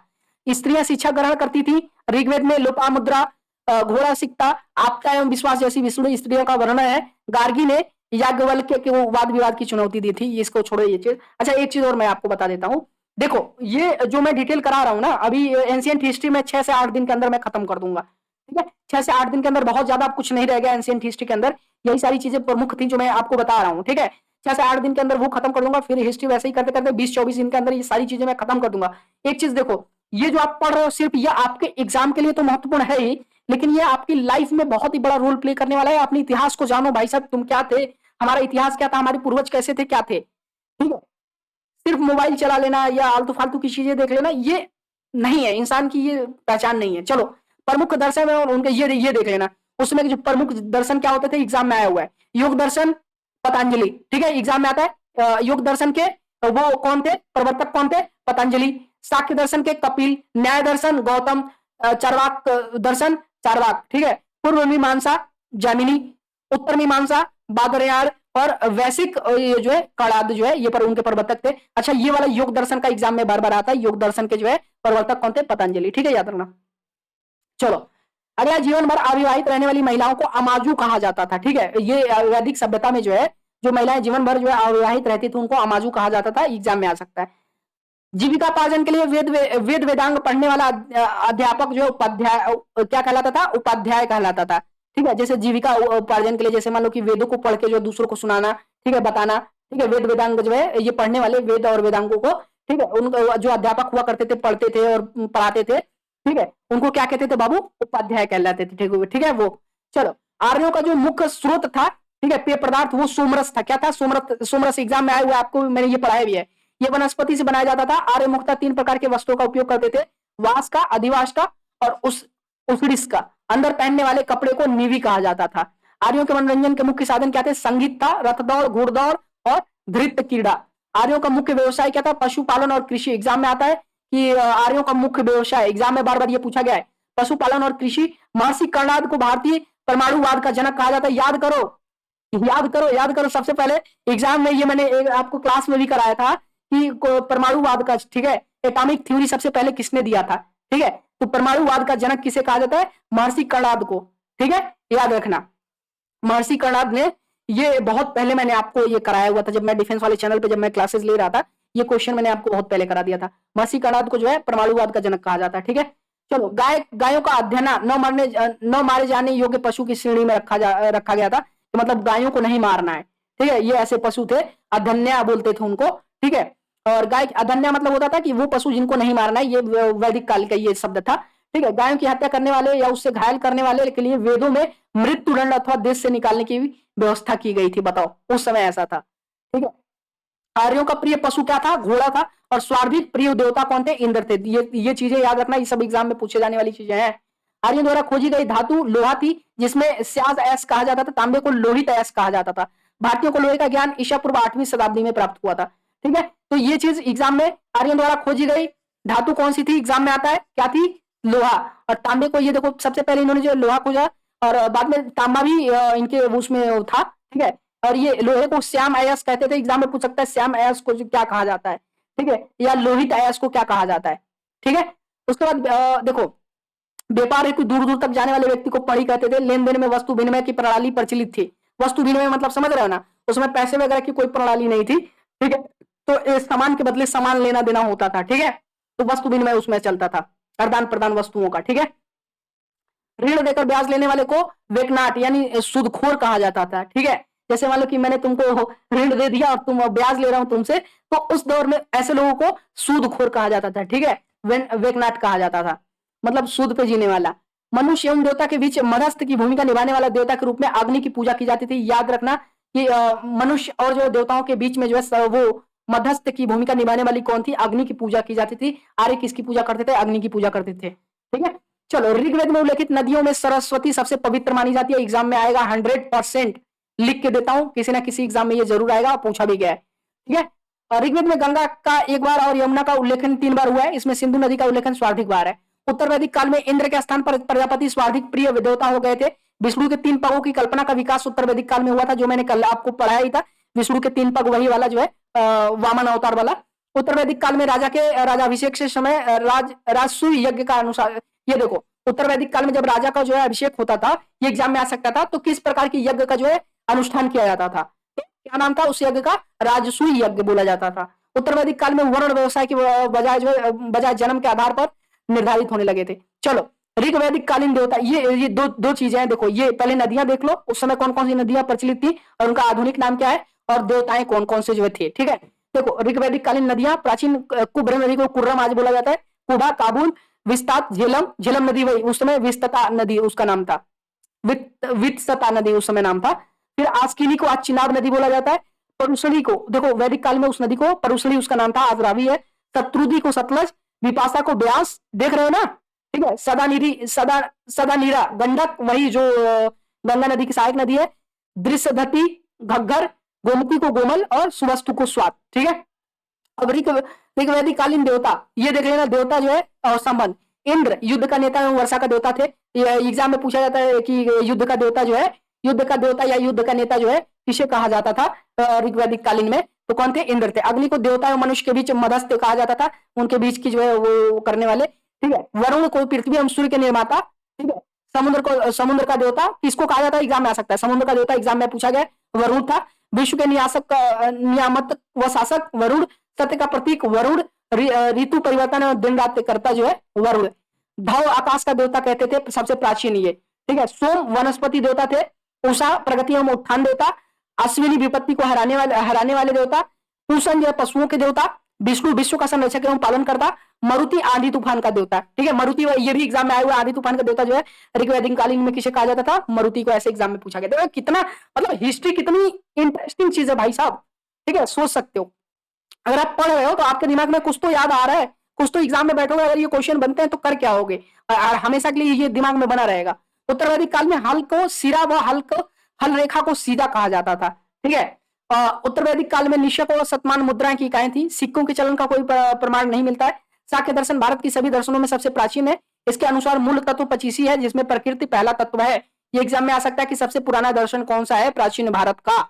स्त्रियां शिक्षा ग्रहण करती थी। ऋग्वेद में लोपामुद्रा, घोड़ा सिकता, आपदा एवं विश्वास जैसी विष्णु स्त्रियों का वर्णन है। गार्गी ने याज्ञवल्क्य के वाद विवाद की चुनौती दी थी। इसको छोड़ो ये चीज। अच्छा, एक चीज और मैं आपको बता देता हूँ। देखो, ये जो मैं डिटेल करा रहा हूँ ना, अभी एंशिएंट हिस्ट्री में 6 से 8 दिन के अंदर मैं खत्म कर दूंगा, ठीक है। 6 से 8 दिन के अंदर बहुत ज्यादा कुछ नहीं रह गया एंशिएंट हिस्ट्री के अंदर। यही सारी चीजें प्रमुख थी जो मैं आपको बता रहा हूँ, ठीक है। 6 से 8 दिन के अंदर वो खत्म कर दूंगा। फिर हिस्ट्री वैसे ही करते करते 20-24 दिन के अंदर ये सारी चीजें मैं खत्म कर दूंगा। एक चीज देखो, ये जो आप पढ़ रहे हो सिर्फ ये आपके एग्जाम के लिए तो महत्वपूर्ण है ही, लेकिन ये आपकी लाइफ में बहुत ही बड़ा रोल प्ले करने वाला है। अपने इतिहास को जानो भाई साहब, तुम क्या थे, हमारा इतिहास क्या था, हमारे पूर्वज कैसे थे, क्या थे, ठीक है। सिर्फ मोबाइल चला लेना या आलतू फालतू की चीजें देख लेना ये नहीं है, इंसान की ये पहचान नहीं है। चलो, प्रमुख दर्शन है और उनके ये देख लेना। उसमें जो प्रमुख दर्शन क्या होते थे एग्जाम में आया हुआ है। योग दर्शन पतंजलि, ठीक है, एग्जाम में आता है। योग दर्शन के वो कौन थे, प्रवर्तक कौन थे? पतंजलि। सांख्य दर्शन के कपिल। न्याय दर्शन गौतम। चार्वाक दर्शन चार्वाक, ठीक है। पूर्व मीमांसा जैमिनी। उत्तर मीमांसा बादरायण और वैशिक जो है कणाद जो है ये पर उनके प्रवर्तक थे। अच्छा, ये वाला योग दर्शन का एग्जाम में बार बार आता है। योग दर्शन के जो है प्रवर्तक कौन थे? पतंजलि, ठीक है, याद रखना। चलो, अगला, जीवन भर अविवाहित रहने वाली महिलाओं को अमाजू कहा जाता था, ठीक है। ये वैदिक सभ्यता में जो है जो महिलाएं जीवन भर जो है अविवाहित रहती थी उनको अमाजू कहा जाता था। एग्जाम में आ सकता है। जीविकापार्जन के लिए वेद वेदांग पढ़ने वाला अध्यापक जो उपाध्याय क्या कहलाता था? उपाध्याय कहलाता था, ठीक है। जैसे जीविका उपार्जन के लिए, जैसे मान लो कि वेदों को पढ़ के जो दूसरों को सुनाना, ठीक है, बताना, ठीक है, वेद वेदांग जो है ये पढ़ने वाले वेद और वेदांगों को, ठीक है, उनको जो अध्यापक हुआ करते थे, पढ़ते थे और पढ़ाते थे, ठीक है, उनको क्या कहते थे बाबू? उपाध्याय कहलाते थे, ठीक है वो। चलो, आर्यों का जो मुख्य स्रोत था, ठीक है, पेय पदार्थ, वो सोमरस था। क्या था? सोमरस एग्जाम में आया हुआ, आपको मैंने ये पढ़ाया भी है। ये वनस्पति से बनाया जाता था। आर्य मुख्यतः 3 प्रकार के वस्त्रों का उपयोग करते थे। वास का, अधिवास का और उसरिस का। अंदर पहनने वाले कपड़े को निवि कहा जाता था। आर्यों के मनोरंजन के मुख्य साधन क्या थे? संगीत था, रथ दौड़, घुड़दौड़ और धृत क्रीड़ा। आर्यों का मुख्य व्यवसाय क्या था? पशुपालन और कृषि। एग्जाम में आता है कि आर्यों का मुख्य व्यवसाय, एग्जाम में बार बार ये पूछा गया है, पशुपालन और कृषि। महर्षि कर्णाद को भारतीय परमाणुवाद का जनक कहा जाता है। याद करो, याद करो, याद करो। सबसे पहले एग्जाम में ये मैंने आपको क्लास में भी कराया था कि परमाणुवाद का, ठीक है, एटॉमिक थ्योरी सबसे पहले किसने दिया था, ठीक है, तो परमाणुवाद का जनक किसे कहा जाता है, महर्षि कर्णाद को, ठीक है, याद रखना। महर्षि कर्णाद ने, ये बहुत पहले मैंने आपको ये कराया हुआ था, जब मैं डिफेंस वाले चैनल पे जब मैं क्लासेस ले रहा था, ये क्वेश्चन मैंने आपको बहुत पहले करा दिया था। महर्षि कर्णाद को जो है परमाणुवाद का जनक कहा जाता है, ठीक है। चलो, गायों का अध्ययन न मारे जाने योग्य पशु की श्रेणी में रखा गया था, तो मतलब गायों को नहीं मारना है, ठीक है। ये ऐसे पशु थे, अधन्या बोलते थे उनको, ठीक है। और गाय अधन्या मतलब होता था कि वो पशु जिनको नहीं मारना है, ये वैदिक काल का ये शब्द था, ठीक है। गायों की हत्या करने वाले या उससे घायल करने वाले के लिए वेदों में मृत्युदंड अथवा देश से निकालने की व्यवस्था की गई थी। बताओ, उस समय ऐसा था, ठीक है। आर्यों का प्रिय पशु क्या था, घोड़ा था। और स्वार्थिक प्रिय देवता कौन थे, इंद्र थे। ये चीजें याद रखना, ये सब एग्जाम में पूछे जाने वाली चीजें हैं। आर्यों द्वारा खोजी गई धातु लोहा थी, जिसमें स्याज अयस्क कहा जाता था, तांबे को लोहित अयस्क कहा जाता था। भारतीयों को लोहे का ज्ञान ईसा पूर्व 8वीं शताब्दी में प्राप्त हुआ था, ठीक है। तो ये चीज एग्जाम में आर्यों द्वारा खोजी गई धातु कौन सी थी, एग्जाम में आता है, क्या थी, लोहा। और तांबे को, ये देखो सबसे पहले इन्होंने जो लोहा खोजा, और बाद में तांबा भी इनके उसमें था, ठीक है। और ये लोहे को श्याम अयस्क कहते थे, एग्जाम में पूछ सकता है श्याम अयस्क को क्या कहा जाता है, ठीक है, या लोहित अयस्क को क्या कहा जाता है, ठीक है। उसके बाद देखो, व्यापार हेतु दूर दूर तक जाने वाले व्यक्ति को पढ़ी कहते थे। लेन देन में वस्तु विनिमय की प्रणाली प्रचलित थी। वस्तु विनिमय मतलब समझ रहे हो ना, उसमें पैसे वगैरह की कोई प्रणाली नहीं थी, ठीक है। तो सामान के बदले सामान लेना देना होता था, ठीक है। तो वस्तु विनिमय उसमें चलता था, आदान प्रदान वस्तुओं का, ठीक है। ऋण देकर ब्याज लेने वाले को वेकनाट यानी सूदखोर कहा जाता था, ठीक है। जैसे मान लो कि मैंने तुमको ऋण दे दिया और तुम ब्याज ले रहा हूं तुमसे, तो उस दौर में ऐसे लोगों को सूदखोर कहा जाता था, ठीक है। वेकनाट कहा जाता था, मतलब सूद पे जीने वाला। मनुष्य एवं देवता के बीच मध्यस्थ की भूमिका निभाने वाला देवता के रूप में अग्नि की पूजा की जाती थी। याद रखना कि मनुष्य और जो देवताओं के बीच में जो है वो मध्यस्थ की भूमिका निभाने वाली कौन थी, अग्नि की पूजा की जाती थी। आर्य किसकी पूजा करते थे, अग्नि की पूजा करते थे, ठीक है। चलो, ऋग्वेद में उल्लेखित नदियों में सरस्वती सबसे पवित्र मानी जाती है। एग्जाम में आएगा, 100% लिख के देता हूं, किसी ना किसी एग्जाम में ये जरूर आएगा, पूछा भी गया है, ठीक है। और ऋग्वेद में गंगा का एक बार और यमुना का उल्लेखन 3 बार हुआ है। इसमें सिंधु नदी का उल्लेखन स्वार्थिक बार है। उत्तर वैदिक काल में इंद्र के स्थान पर प्रजापति स्वार्थिक प्रिय देवता हो गए थे। विष्णु के 3 पगों की कल्पना का विकास उत्तर वैदिक काल में हुआ था, जो मैंने कल आपको पढ़ाया ही था। विष्णु के 3 पग वही वाला जो है वामन अवतार वाला। उत्तर वैदिक काल में राजा के राजाभिषेक से समय राजसूय यज्ञ का अनुसार, ये देखो, उत्तर वैदिक काल में जब राजा का जो है अभिषेक होता था, ये एग्जाम में आ सकता था, तो किस प्रकार की यज्ञ का जो है अनुष्ठान किया जाता था, क्या नाम था उस यज्ञ का, राजसूय यज्ञ बोला जाता था। उत्तर वैदिक काल में वर्ण व्यवसाय की बजाय जो है बजाय जन्म के आधार पर निर्धारित होने लगे थे। चलो, ऋग वैदिक कालीन देवता, ये दो चीजें हैं। देखो, ये पहले नदियां देख लो, उस समय कौन कौन सी नदियां प्रचलित थी और उनका आधुनिक नाम क्या है, और देवताएं कौन कौन से जो थे, ठीक है। देखो, ऋग वैदिक कालीन नदियां, प्राचीन कुब्र नदी को कुर्रम आज बोला जाता है, कुबा, काबुल, विस्तात, झेलम नदी, वही उस समय विस्तता नदी उसका नाम था, वित्सता नदी उस समय नाम था। फिर आस्किनी को आज चिनाब नदी बोला जाता है। परुसणी को, देखो वैदिक काल में उस नदी को परुसणी उसका नाम था, आज रावी है। शत्रुदी को सतलज, विपाशा को ब्यास, देख रहे हो ना, ठीक है। सदानीरा गंडक, वही जो गंगा नदी की सहायक नदी है। दृश्यधति घग्गर, गोमती को गोमल और सुवस्तु को स्वात, ठीक है। अब ऋग वैदिक कालीन देवता, ये देख लेना, देवता जो है और संबंध। इंद्र युद्ध का नेता एवं वर्षा का देवता थे। एग्जाम में पूछा जाता है कि युद्ध का देवता जो है, युद्ध का देवता या युद्ध का नेता जो है किसे कहा जाता था ऋग्वैदिक कालीन में, तो कौन थे, इंद्र थे। अग्नि को देवता और मनुष्य के बीच मध्यस्थ कहा जाता था, उनके बीच की जो है वो करने वाले, ठीक है। वरुण को पृथ्वी एवं सूर्य के निर्माता, ठीक है। समुद्र का देवता किसको कहा जाता है, एग्जाम में आ सकता है, समुद्र का देवता एग्जाम में पूछा गया, वरुण था। विश्व के नियामक व शासक वरुण, सत्य का प्रतीक वरुण, ऋतु परिवर्तन और दिन रात करता जो है वरुण। धव आकाश का देवता कहते थे, सबसे प्राचीन ये, ठीक है। सोम वनस्पति देवता थे। उषा प्रगति एवं उत्थान देवता। अश्विनी विपत्ति को हराने वाले देवता। पूषण जो है पशुओं के देवता। विष्णु विश्व का संरक्षक एवं पालन करता। मरुति आंधी तूफान का देवता, ठीक है। मरुति, ये भी एग्जाम में आया हुआ, आंधी तूफान का देवता जो है ऋग्वैदिक कालीन में किसे कहा जाता था, मरुति को, ऐसे एग्जाम में पूछा गया था। कितना मतलब हिस्ट्री कितनी इंटरेस्टिंग चीज है भाई साहब, ठीक है, सोच सकते हो। अगर आप पढ़ रहे हो तो आपके दिमाग में कुछ तो याद आ रहा है, कुछ तो एग्जाम में बैठोगे, अगर ये क्वेश्चन बनते हैं तो कर क्या होगे, और हमेशा के लिए ये दिमाग में बना रहेगा। उत्तर वैदिक काल में हल को सिरा व हल रेखा को सीधा कहा जाता था, ठीक है। उत्तर वैदिक काल में निशक और शतमान मुद्राएं की इकाएं थी। सिक्कों के चलन का कोई प्रमाण नहीं मिलता है। सांख्य दर्शन भारत की सभी दर्शनों में सबसे प्राचीन है। इसके अनुसार मूल तत्व 25 है, जिसमें प्रकृति पहला तत्व है। ये एग्जाम में आ सकता है कि सबसे पुराना दर्शन कौन सा है प्राचीन भारत का,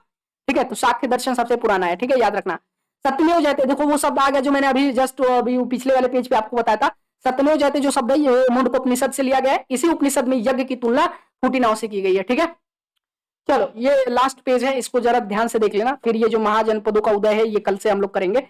ठीक है। तो सांख्य दर्शन सबसे पुराना है, ठीक है, याद रखना। सत्यमेव जयते, देखो वो शब्द आ गया जो मैंने अभी जस्ट अभी पिछले वाले पेज पे आपको बताया था। सत्यमेव जयते जो शब्द है ये मुंडकोपनिषद से लिया गया है। इसी उपनिषद में यज्ञ की तुलना फूटी नाव से की गई है। ठीक है, चलो ये लास्ट पेज है, इसको जरा ध्यान से देख लेना। फिर ये जो महाजनपदों का उदय है ये कल से हम लोग करेंगे।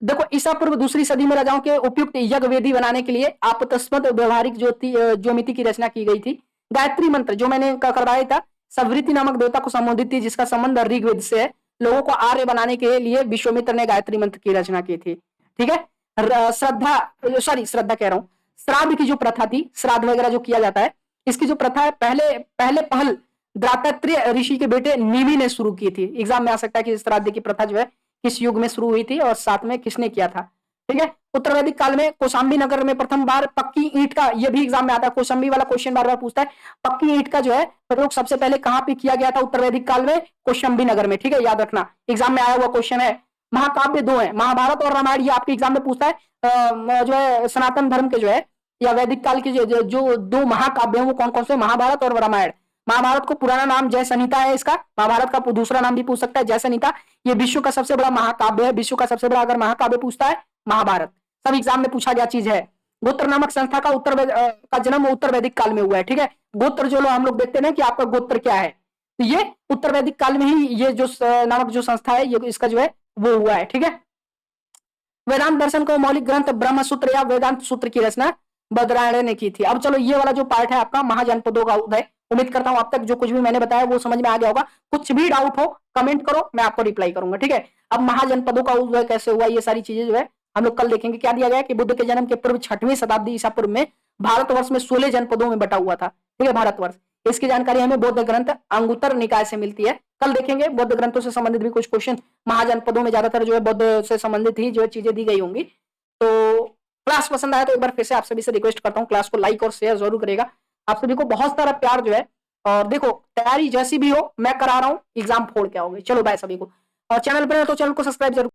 देखो ईसा पूर्व दूसरी सदी में राजाओं के उपयुक्त यज्ञ वेदी बनाने के लिए आपतस्मत व्यवहारिक ज्योमिति की रचना की गई थी। गायत्री मंत्र जो मैंने करवाया था, सवृति नामक देवता को संबोधित थी, जिसका संबंध ऋग्वेद से है। लोगों को आर्य बनाने के लिए विश्वामित्र ने गायत्री मंत्र की रचना की थी। ठीक है, श्रद्धा कह रहा हूं, श्राद्ध की जो प्रथा थी, श्राद्ध वगैरह जो किया जाता है, इसकी जो प्रथा है पहले पहल दत्तात्रेय ऋषि के बेटे निमि ने शुरू की थी। एग्जाम में आ सकता है कि श्राद्ध की प्रथा जो है किस युग में शुरू हुई थी और साथ में किसने किया था। ठीक है, उत्तर वैदिक काल में कौशाम्बी नगर में प्रथम बार पक्की ईंट का, यह भी एग्जाम में आता है, कौशाम्बी वाला क्वेश्चन बार बार पूछता है, पक्की ईंट का जो है प्रयोग सबसे पहले कहां पे किया गया था उत्तर वैदिक काल में? कौशाम्बी नगर में। ठीक है, याद रखना, एग्जाम में आया हुआ क्वेश्चन है। महाकाव्य दो है, महाभारत और रामायण, ये आपके एग्जाम में पूछता है जो है सनातन धर्म के जो है या वैदिक काल के जो दो महाकाव्य हैं वो कौन कौन से? महाभारत और रामायण। महाभारत को पुराना नाम जय संहिता है इसका, महाभारत का दूसरा नाम भी पूछ सकता है जय संहिता। ये विश्व का सबसे बड़ा महाकाव्य है, विश्व का सबसे बड़ा अगर महाकाव्य पूछता है महाभारत, सब एग्जाम में पूछा गया चीज है। गोत्र नामक संस्था का का जन्म उत्तर वैदिक काल में हुआ है। ठीक है, गोत्र जो हम लोग देखते हैं कि आपका गोत्र क्या है, तो ये उत्तर वैदिक काल में ही ये जो नामक जो संस्था है ये इसका जो है वो हुआ है। ठीक है, वेदांत दर्शन को मौलिक ग्रंथ ब्रह्म सूत्र या वेदांत सूत्र की रचना बदरायण ने की थी। अब चलो ये वाला जो पार्ट है आपका महाजनपदों का उदय, उम्मीद करता हूं अब तक जो कुछ भी मैंने बताया वो समझ में आ गया होगा। कुछ भी डाउट हो कमेंट करो, मैं आपको रिप्लाई करूंगा। ठीक है, अब महाजनपदों का उदय कैसे हुआ ये सारी चीजें जो है हम लोग कल देखेंगे। क्या दिया गया कि बुद्ध के जन्म के पूर्व 6वीं शताब्दी ईसा पूर्व में भारतवर्ष में 16 जनपदों में बटा हुआ था। ठीक है, भारतवर्ष, इसकी जानकारी हमें बौद्ध ग्रंथ अंगुत्तर निकाय से मिलती है। कल देखेंगे बौद्ध ग्रंथों से संबंधित भी कुछ क्वेश्चन, महाजनपदों में ज्यादातर जो है बौद्ध से संबंधित ही जो चीजें दी गई होंगी। तो क्लास पसंद आया तो एक बार फिर से आप सभी से रिक्वेस्ट करता हूँ क्लास को लाइक और शेयर जरूर करेगा। आप सभी को बहुत सारा प्यार जो है, और देखो तैयारी जैसी भी हो मैं करा रहा हूँ, एग्जाम फोड़ के आओगे। चलो बाय सभी को, और चैनल पर तो चैनल को सब्सक्राइब जरूर